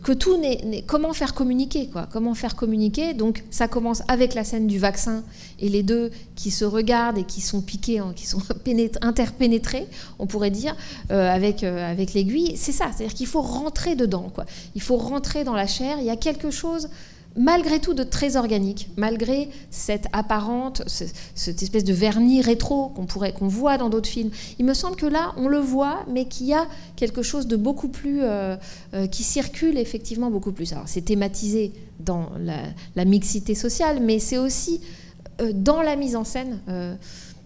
que tout n'est comment faire communiquer, quoi. Comment faire communiquer. Donc ça commence avec la scène du vaccin et les deux qui se regardent et qui sont piqués, qui sont interpénétrés, on pourrait dire, avec l'aiguille. C'est ça, c'est-à-dire qu'il faut rentrer dedans, quoi. Il faut rentrer dans la chair. Il y a quelque chose malgré tout de très organique, malgré cette apparente, cette espèce de vernis rétro qu'on voit dans d'autres films. Il me semble que là, on le voit, mais qu'il y a quelque chose de beaucoup plus... qui circule effectivement beaucoup plus. Alors, c'est thématisé dans la mixité sociale, mais c'est aussi dans la mise en scène...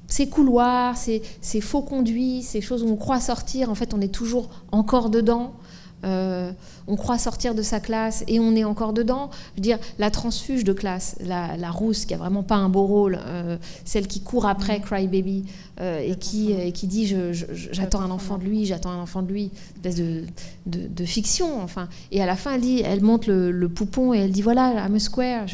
ces couloirs, ces faux conduits, ces choses où on croit sortir, en fait, on est toujours encore dedans. on croit sortir de sa classe et on est encore dedans. Je veux dire, la transfuge de classe, la rousse qui a vraiment pas un beau rôle, celle qui court après Cry Baby et qui dit j'attends un enfant de lui, j'attends un enfant de lui, une espèce de fiction, enfin. Et à la fin, elle monte le poupon et elle dit voilà, I'm a square,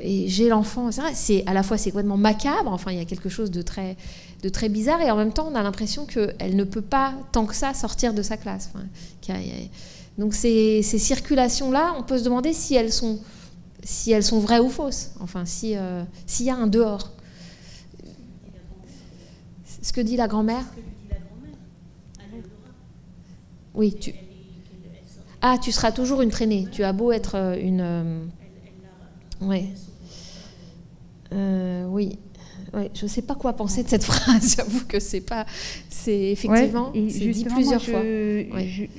et j'ai l'enfant, etc. C'est à la fois c'est complètement macabre, enfin il y a quelque chose de très bizarre, et en même temps on a l'impression qu'elle ne peut pas tant que ça sortir de sa classe. Enfin, donc ces circulations-là, on peut se demander si elles sont vraies ou fausses, enfin s'il y a un dehors. Ce que dit la grand-mère. Oui, tu seras toujours une traînée. Tu as beau être une... Oui. Oui. Ouais, je ne sais pas quoi penser de cette phrase. J'avoue que c'est effectivement, ouais, c'est dit plusieurs fois.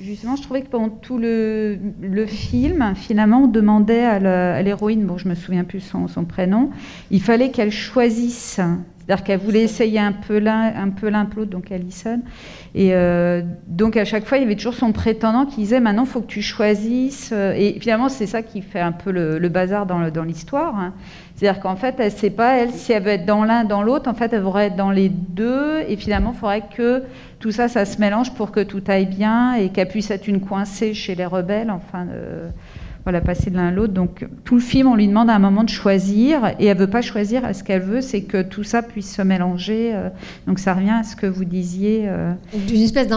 Justement, je trouvais que pendant tout le film, finalement, on demandait à l'héroïne, bon, je me souviens plus son prénom, il fallait qu'elle choisisse. C'est-à-dire qu'elle voulait essayer un peu l'un, l'autre, donc Alison. Et donc à chaque fois, il y avait toujours son prétendant qui disait maintenant, il faut que tu choisisses. Et finalement, c'est ça qui fait un peu le bazar dans l'histoire. Hein. C'est-à-dire qu'en fait, elle ne sait pas, elle, si elle veut être dans l'un, dans l'autre. En fait, elle voudrait être dans les deux. Et finalement, il faudrait que tout ça, ça se mélange pour que tout aille bien et qu'elle puisse être une coincée chez les rebelles. Enfin, voilà, passer de l'un à l'autre. Donc, tout le film, on lui demande à un moment de choisir, et elle ne veut pas choisir. Ce qu'elle veut, c'est que tout ça puisse se mélanger. Donc, ça revient à ce que vous disiez. D'une espèce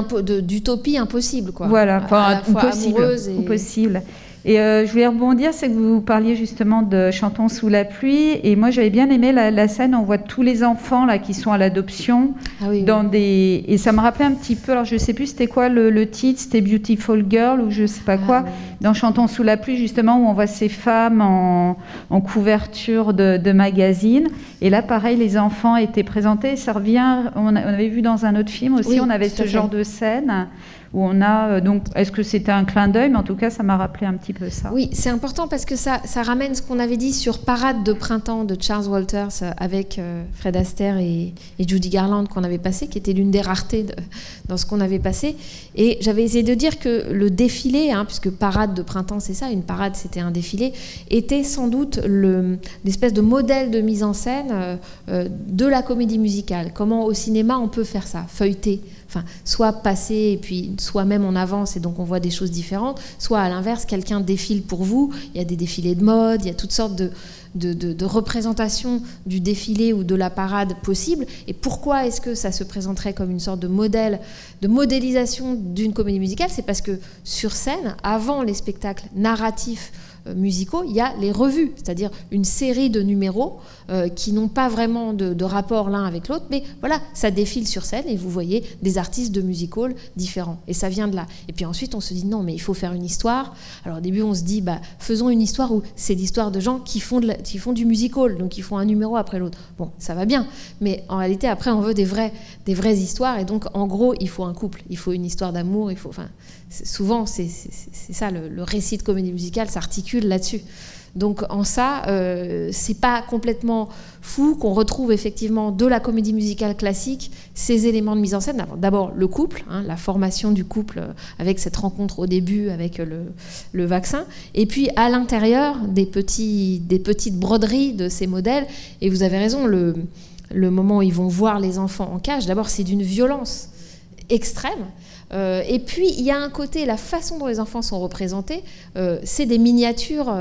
d'utopie impossible, quoi. Voilà, à la fois amoureuse et... possible. Et je voulais rebondir, c'est que vous parliez justement de Chantons sous la pluie, et moi j'avais bien aimé la scène où on voit tous les enfants là qui sont à l'adoption, et ça me rappelait un petit peu, alors je sais plus c'était quoi le titre, c'était Beautiful Girl ou je sais pas quoi, dans Chantons sous la pluie justement, où on voit ces femmes en couverture de magazines, et là pareil les enfants étaient présentés, ça revient, on avait vu dans un autre film aussi, on avait ce genre de scène où on a, donc, est-ce que c'était un clin d'œil, mais en tout cas, ça m'a rappelé un petit peu ça. Oui, c'est important parce que ça ramène ce qu'on avait dit sur Parade de printemps de Charles Walters avec Fred Astaire et Judy Garland qu'on avait passé, qui était l'une des raretés dans ce qu'on avait passé. Et j'avais essayé de dire que le défilé, puisque Parade de printemps, c'est ça, une parade, c'était un défilé, était sans doute l'espèce de modèle de mise en scène de la comédie musicale. Comment au cinéma on peut faire ça, feuilleter. Enfin, soit passer et puis soit même on avance et donc on voit des choses différentes, soit à l'inverse, quelqu'un défile pour vous. Il y a des défilés de mode, il y a toutes sortes de représentations du défilé ou de la parade possible. Et pourquoi est-ce que ça se présenterait comme une sorte de modèle, de modélisation d'une comédie musicale? C'est parce que sur scène, avant les spectacles narratifs musicaux, il y a les revues, c'est-à-dire une série de numéros qui n'ont pas vraiment de rapport l'un avec l'autre, mais voilà, ça défile sur scène et vous voyez des artistes de music-hall différents, et ça vient de là. Et puis ensuite on se dit non, mais il faut faire une histoire. Alors au début on se dit faisons une histoire où c'est l'histoire de gens qui font du music-hall, donc ils font un numéro après l'autre. Bon, ça va bien, mais en réalité après on veut des vraies histoires, et donc en gros il faut un couple, il faut une histoire d'amour, souvent c'est ça, le récit de comédie musicale s'articule là-dessus. Donc en ça, c'est pas complètement fou qu'on retrouve effectivement de la comédie musicale classique ces éléments de mise en scène. D'abord le couple, la formation du couple avec cette rencontre au début avec le vaccin, et puis à l'intérieur des petites broderies de ces modèles. Et vous avez raison, le moment où ils vont voir les enfants en cage, d'abord c'est d'une violence extrême. Et puis il y a un côté, la façon dont les enfants sont représentés, c'est des miniatures,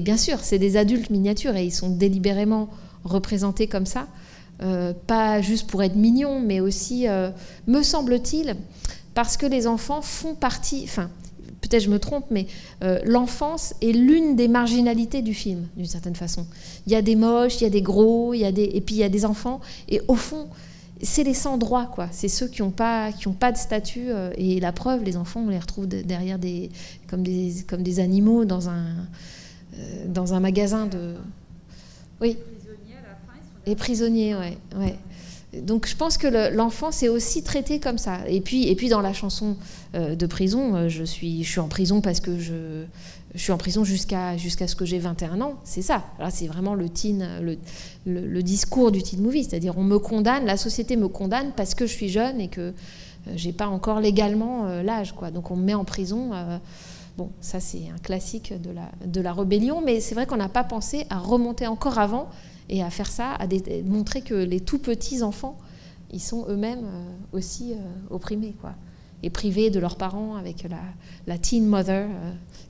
bien sûr c'est des adultes miniatures, et ils sont délibérément représentés comme ça, pas juste pour être mignons, mais aussi, me semble-t-il, parce que les enfants font partie, peut-être je me trompe, mais l'enfance est l'une des marginalités du film, d'une certaine façon. Il y a des moches, il y a des gros, et puis il y a des enfants, et au fond c'est les sans-droits, quoi. C'est ceux qui n'ont pas de statut. Et la preuve, les enfants, on les retrouve derrière comme des animaux dans un magasin de... Oui. Les prisonniers, ouais. Donc je pense que l'enfance est aussi traité comme ça. Et puis dans la chanson de prison, je suis en prison parce que je suis en prison jusqu'à ce que j'ai 21 ans. C'est ça. Là, c'est vraiment le discours du teen movie. C'est-à-dire on me condamne, la société me condamne parce que je suis jeune et que j'ai pas encore légalement l'âge, quoi. Donc on me met en prison. Bon, ça c'est un classique de la rébellion, mais c'est vrai qu'on n'a pas pensé à remonter encore avant et à faire ça, à montrer que les tout petits enfants, ils sont eux-mêmes aussi opprimés, quoi, et privés de leurs parents, avec la teen mother,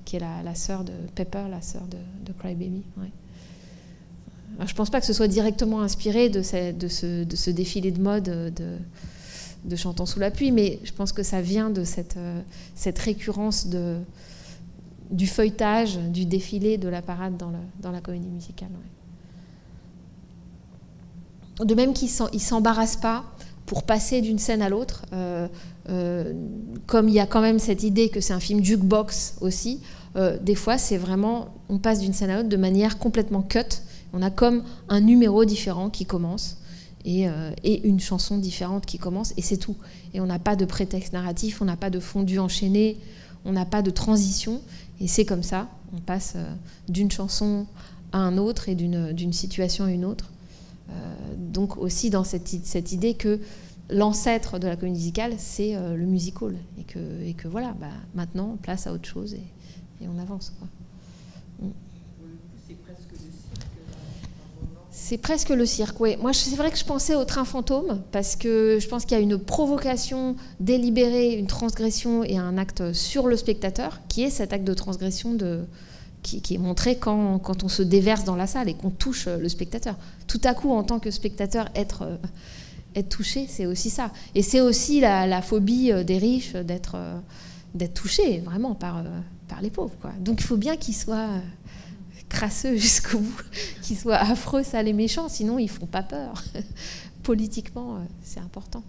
qui est la sœur de Pepper, la sœur de Cry Baby. Ouais. Alors, je ne pense pas que ce soit directement inspiré de ce défilé de mode de Chantons sous la pluie, mais je pense que ça vient de cette récurrence du feuilletage, du défilé, de la parade dans la comédie musicale. Ouais. De même qu'ils ne s'embarrassent pas pour passer d'une scène à l'autre, comme il y a quand même cette idée que c'est un film jukebox aussi, des fois c'est vraiment, on passe d'une scène à l'autre de manière complètement cut. On a comme un numéro différent qui commence et une chanson différente qui commence, et c'est tout. Et on n'a pas de prétexte narratif, on n'a pas de fondu enchaîné, on n'a pas de transition, et c'est comme ça, on passe d'une chanson à un autre et d'une situation à une autre. Donc aussi dans cette idée que l'ancêtre de la comédie musicale, c'est le music-hall, et que voilà, maintenant, place à autre chose, et on avance, quoi. C'est presque le cirque, oui. Moi, c'est vrai que je pensais au train fantôme, parce que je pense qu'il y a une provocation délibérée, une transgression et un acte sur le spectateur, qui est cet acte de transgression qui est montré quand on se déverse dans la salle et qu'on touche le spectateur. Tout à coup, en tant que spectateur, être touché, c'est aussi ça. Et c'est aussi la phobie des riches d'être touchés, vraiment, par les pauvres, quoi. Donc il faut bien qu'ils soient crasseux jusqu'au bout, qu'ils soient affreux, sales et méchants, sinon ils font pas peur. Politiquement, c'est important.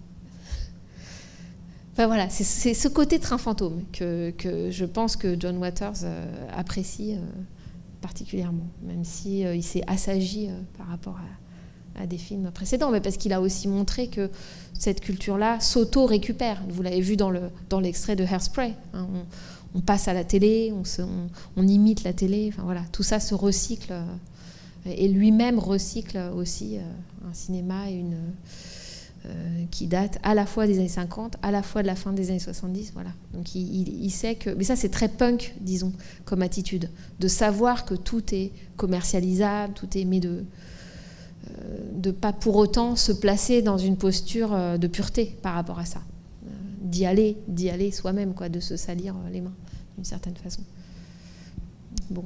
Enfin voilà, c'est ce côté train fantôme que je pense que John Waters apprécie particulièrement, même si il s'est assagi par rapport à des films précédents, mais parce qu'il a aussi montré que cette culture-là s'auto-récupère. Vous l'avez vu dans l'extrait de Hairspray, hein, on passe à la télé, on imite la télé, enfin voilà, tout ça se recycle, et lui-même recycle aussi un cinéma qui date à la fois des années 50, à la fois de la fin des années 70, voilà. Donc il sait que, mais ça c'est très punk, disons, comme attitude, de savoir que tout est commercialisable, tout est, mais de pas pour autant se placer dans une posture de pureté par rapport à ça. D'y aller soi-même, quoi, de se salir les mains d'une certaine façon. Bon.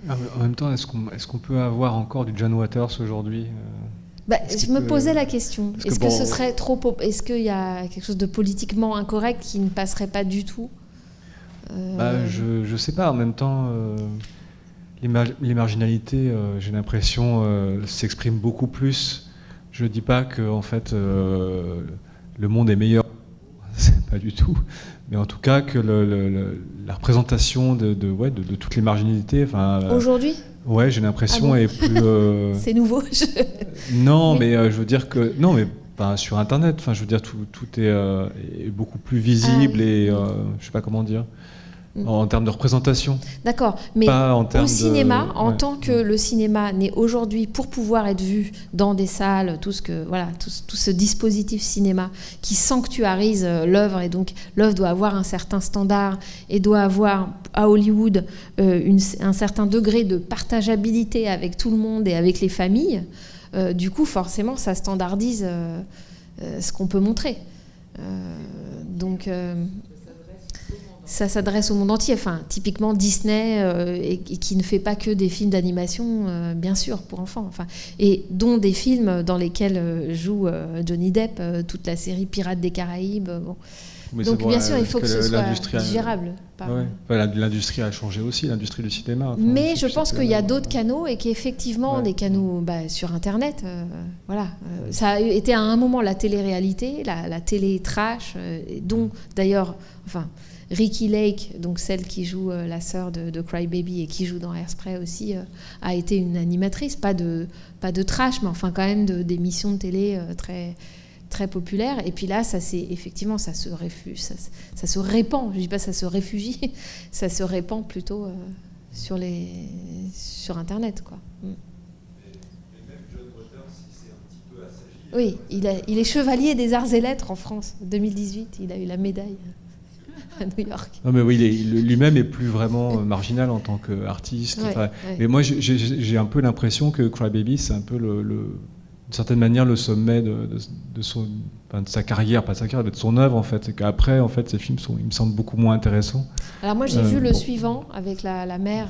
En même temps, est-ce qu'on peut avoir encore du John Waters aujourd'hui? Je me posais la question. Est-ce que ce serait trop... Est-ce qu'il y a quelque chose de politiquement incorrect qui ne passerait pas du tout? Je sais pas. En même temps, les marginalités, j'ai l'impression, s'expriment beaucoup plus. Je dis pas que en fait, le monde est meilleur. C'est pas du tout, mais en tout cas que la représentation de toutes les marginalités, enfin aujourd'hui, ouais, j'ai l'impression est plus c'est nouveau. Non, mais je veux dire que non, mais sur Internet, enfin je veux dire tout est beaucoup plus visible et je sais pas comment dire. En termes de représentation. D'accord, mais au cinéma, en tant que le cinéma n'est aujourd'hui, pour pouvoir être vu dans des salles, tout ce dispositif cinéma qui sanctuarise l'œuvre, et donc l'œuvre doit avoir un certain standard et doit avoir à Hollywood un certain degré de partageabilité avec tout le monde et avec les familles. Du coup, forcément, ça standardise ce qu'on peut montrer. Ça s'adresse au monde entier, enfin, typiquement Disney, et qui ne fait pas que des films d'animation, bien sûr, pour enfants, enfin, et dont des films dans lesquels joue Johnny Depp, toute la série Pirates des Caraïbes. Bon. Donc bien sûr, il faut que ce soit digérable. L'industrie a changé aussi, l'industrie du cinéma. Enfin, mais je pense qu'il y a d'autres canaux, et qu'effectivement, des canaux sur Internet, voilà. Ça a été à un moment la télé-réalité, la télé-trash, dont d'ailleurs, enfin... Ricki Lake, donc celle qui joue la sœur de Cry Baby et qui joue dans Hairspray aussi, a été une animatrice, pas de trash, mais enfin quand même d'émissions de télé très, très populaires. Et puis là, effectivement, ça se répand, je dis pas ça se réfugie, ça se répand plutôt sur Internet, quoi. Oui, il est chevalier des arts et lettres en France. 2018, il a eu la médaille à New York. Non mais oui, lui-même est plus vraiment marginal en tant qu'artiste. Mais moi, j'ai un peu l'impression que Cry Baby, c'est un peu d'une certaine manière le sommet de sa carrière, pas de sa carrière, de son œuvre en fait. Et qu'après, en fait, ces films ils me semblent beaucoup moins intéressants. Alors moi, j'ai vu le suivant avec la mère.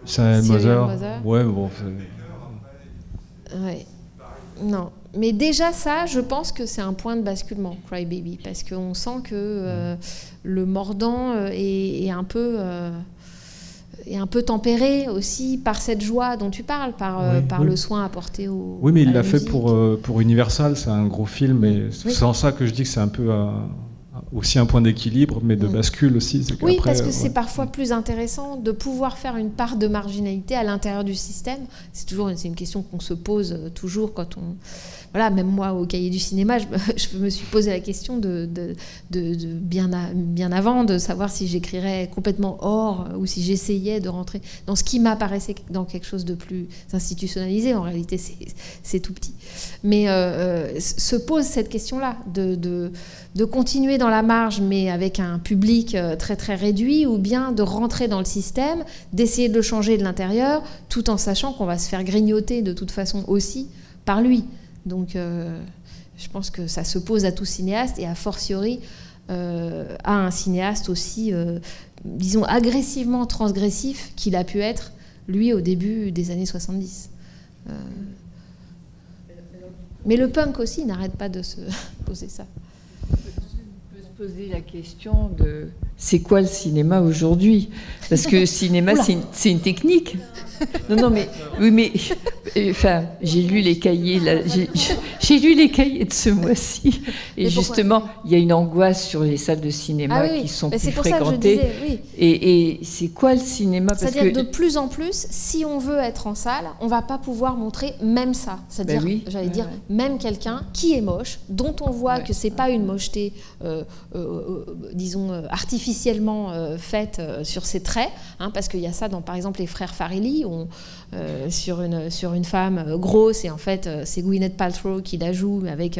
Cyril Mother. Ouais, bon. Ouais. Non. Mais déjà ça, je pense que c'est un point de basculement, Cry Baby, parce qu'on sent que le mordant est un peu tempéré aussi par cette joie dont tu parles, par le soin apporté au. Oui, mais il l'a fait pour Universal, c'est un gros film, et c'est en ça que je dis que c'est un peu aussi un point d'équilibre, mais de bascule aussi. Oui, parce que c'est parfois plus intéressant de pouvoir faire une part de marginalité à l'intérieur du système. C'est une question qu'on se pose toujours quand on... Voilà, même moi, au Cahier du cinéma, je me suis posé la question de bien avant, de savoir si j'écrirais complètement hors ou si j'essayais de rentrer dans ce qui m'apparaissait dans quelque chose de plus institutionnalisé. En réalité, c'est tout petit. Mais se pose cette question-là, de continuer dans la marge, mais avec un public très très réduit, ou bien de rentrer dans le système, d'essayer de le changer de l'intérieur, tout en sachant qu'on va se faire grignoter de toute façon aussi par lui. Donc, je pense que ça se pose à tout cinéaste, et a fortiori à un cinéaste aussi, disons, agressivement transgressif qu'il a pu être, lui, au début des années 70. Mais le punk aussi n'arrête pas de se poser ça. On peut se poser la question de c'est quoi le cinéma aujourd'hui? Parce que le cinéma, c'est une technique. Non, mais oui, mais enfin, j'ai lu les cahiers là, j'ai lu les cahiers de ce mois-ci, et justement, il y a une angoisse sur les salles de cinéma qui sont plus fréquentées. Et c'est quoi le cinéma? C'est-à-dire que de plus en plus, si on veut être en salle, on va pas pouvoir montrer même ça. C'est-à-dire, j'allais dire, même quelqu'un qui est moche, dont on voit que c'est pas une mocheté, disons, artificiellement faite sur ses traits, hein, parce qu'il y a ça dans, par exemple, les frères Farrelly, sur une femme grosse, et en fait c'est Gwyneth Paltrow qui la joue avec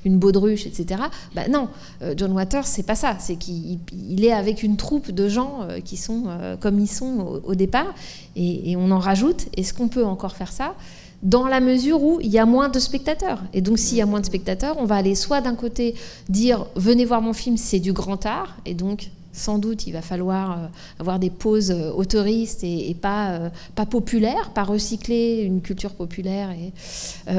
une baudruche, etc. Bah non, John Waters, c'est pas ça, c'est qu'il est avec une troupe de gens qui sont comme ils sont au départ, et on en rajoute. Est-ce qu'on peut encore faire ça dans la mesure où il y a moins de spectateurs? Et donc s'il y a moins de spectateurs, on va aller soit d'un côté dire venez voir mon film, c'est du grand art, et donc sans doute, il va falloir avoir des pauses auteuristes et pas populaires, pas recycler une culture populaire.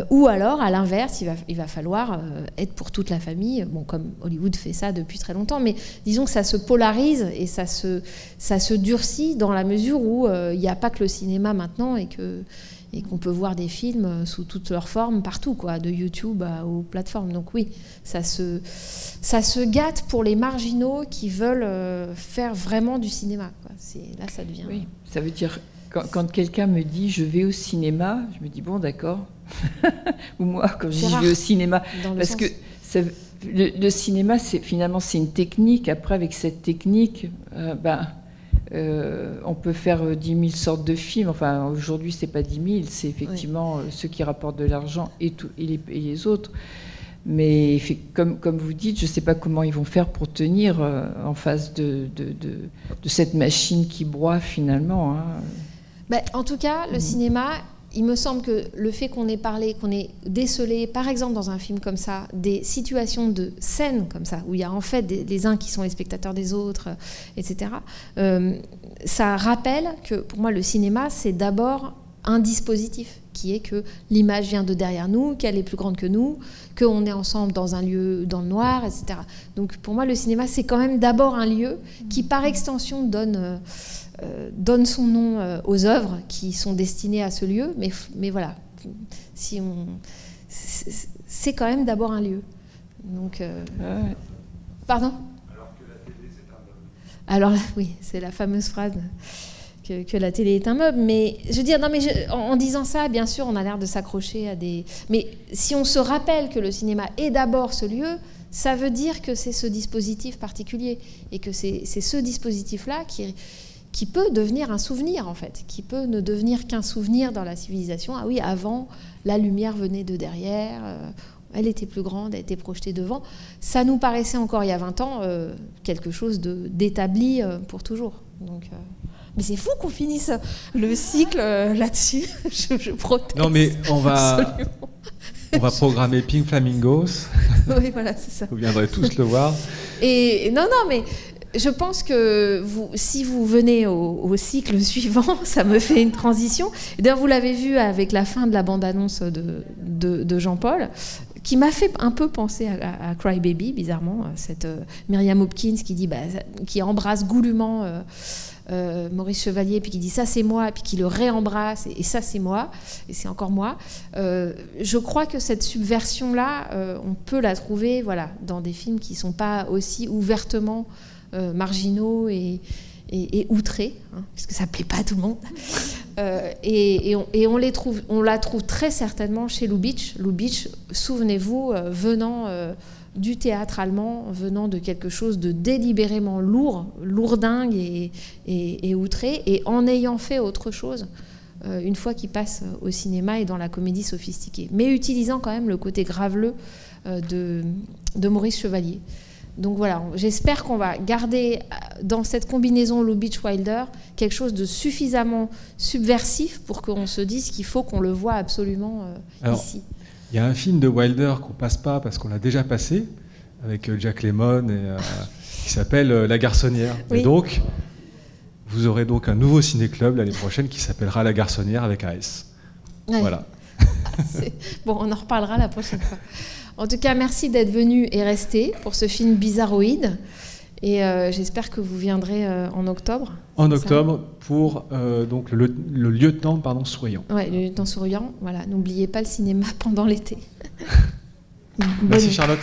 Ou alors, à l'inverse, il va falloir être pour toute la famille, bon, comme Hollywood fait ça depuis très longtemps, mais disons que ça se polarise et ça se durcit dans la mesure où il n'y a pas que le cinéma maintenant, et qu'on peut voir des films sous toutes leurs formes partout, quoi, de YouTube aux plateformes. Donc oui, ça se gâte pour les marginaux qui veulent faire vraiment du cinéma, quoi. Là, ça devient... Oui, ça veut dire, quand quelqu'un me dit « je vais au cinéma », je me dis « bon, d'accord ». Ou moi, quand je dis « je vais au cinéma », parce que le cinéma, finalement, c'est une technique. Après, avec cette technique, on peut faire 10 000 sortes de films. Enfin, aujourd'hui, c'est pas 10 000, c'est effectivement ceux qui rapportent de l'argent et les autres. Mais comme vous dites, je ne sais pas comment ils vont faire pour tenir en face de cette machine qui broie finalement. Hein. En tout cas, le cinéma, il me semble que le fait qu'on ait parlé, qu'on ait décelé, par exemple dans un film comme ça, des situations de scène comme ça, où il y a en fait les uns qui sont les spectateurs des autres, etc., ça rappelle que pour moi le cinéma, c'est d'abord un dispositif, qui est que l'image vient de derrière nous, qu'elle est plus grande que nous, qu'on est ensemble dans un lieu dans le noir, etc. Donc pour moi, le cinéma, c'est quand même d'abord un lieu qui, par extension, donne son nom aux œuvres qui sont destinées à ce lieu. Mais voilà, c'est quand même d'abord un lieu. Donc, pardon ? Alors que la télé, c'est un meuble. Alors oui, c'est la fameuse phrase que la télé est un meuble. Mais je veux dire, en disant ça, bien sûr, on a l'air de s'accrocher à des... Mais si on se rappelle que le cinéma est d'abord ce lieu, ça veut dire que c'est ce dispositif particulier, et que c'est ce dispositif-là qui peut devenir un souvenir, en fait, qui peut ne devenir qu'un souvenir dans la civilisation. Ah oui, avant, la lumière venait de derrière, Elle était plus grande, elle était projetée devant. Ça nous paraissait encore il y a 20 ans quelque chose d'établi pour toujours. Donc, mais c'est fou qu'on finisse le cycle là-dessus. Je proteste. Non, mais on va programmer Pink Flamingos. Oui, voilà, c'est ça. Vous viendrez tous le voir. Et non, mais je pense que si vous venez au cycle suivant, ça me fait une transition. D'ailleurs, vous l'avez vu avec la fin de la bande-annonce de Jean-Paul, qui m'a fait un peu penser à Cry Baby, bizarrement, cette Myriam Hopkins qui embrasse goulûment Maurice Chevalier, puis qui dit ça c'est moi, puis qui le réembrasse, et ça c'est moi, et c'est encore moi. Je crois que cette subversion-là, on peut la trouver dans des films qui ne sont pas aussi ouvertement marginaux et outrés, parce que ça ne plaît pas à tout le monde. Et on la trouve très certainement chez Lubitsch. Lubitsch, souvenez-vous, venant du théâtre allemand, venant de quelque chose de délibérément lourdingue et outré, et en ayant fait autre chose une fois qu'il passe au cinéma et dans la comédie sophistiquée, mais utilisant quand même le côté graveleux de Maurice Chevalier. Donc voilà, j'espère qu'on va garder dans cette combinaison Lubitsch-Wilder quelque chose de suffisamment subversif pour qu'on se dise qu'il faut qu'on le voit absolument ici. Il y a un film de Wilder qu'on passe pas parce qu'on l'a déjà passé avec Jack Lemmon qui s'appelle La Garçonnière. Oui. Et donc, vous aurez donc un nouveau ciné-club l'année prochaine qui s'appellera La Garçonnière avec un S. Ouais. Voilà. Bon, on en reparlera la prochaine fois. En tout cas, merci d'être venu et resté pour ce film bizarroïde. Et j'espère que vous viendrez en octobre. En octobre, pour donc le lieutenant Souriant. Oui, le lieutenant Souriant. Voilà, n'oubliez pas le cinéma pendant l'été. Merci Charlotte.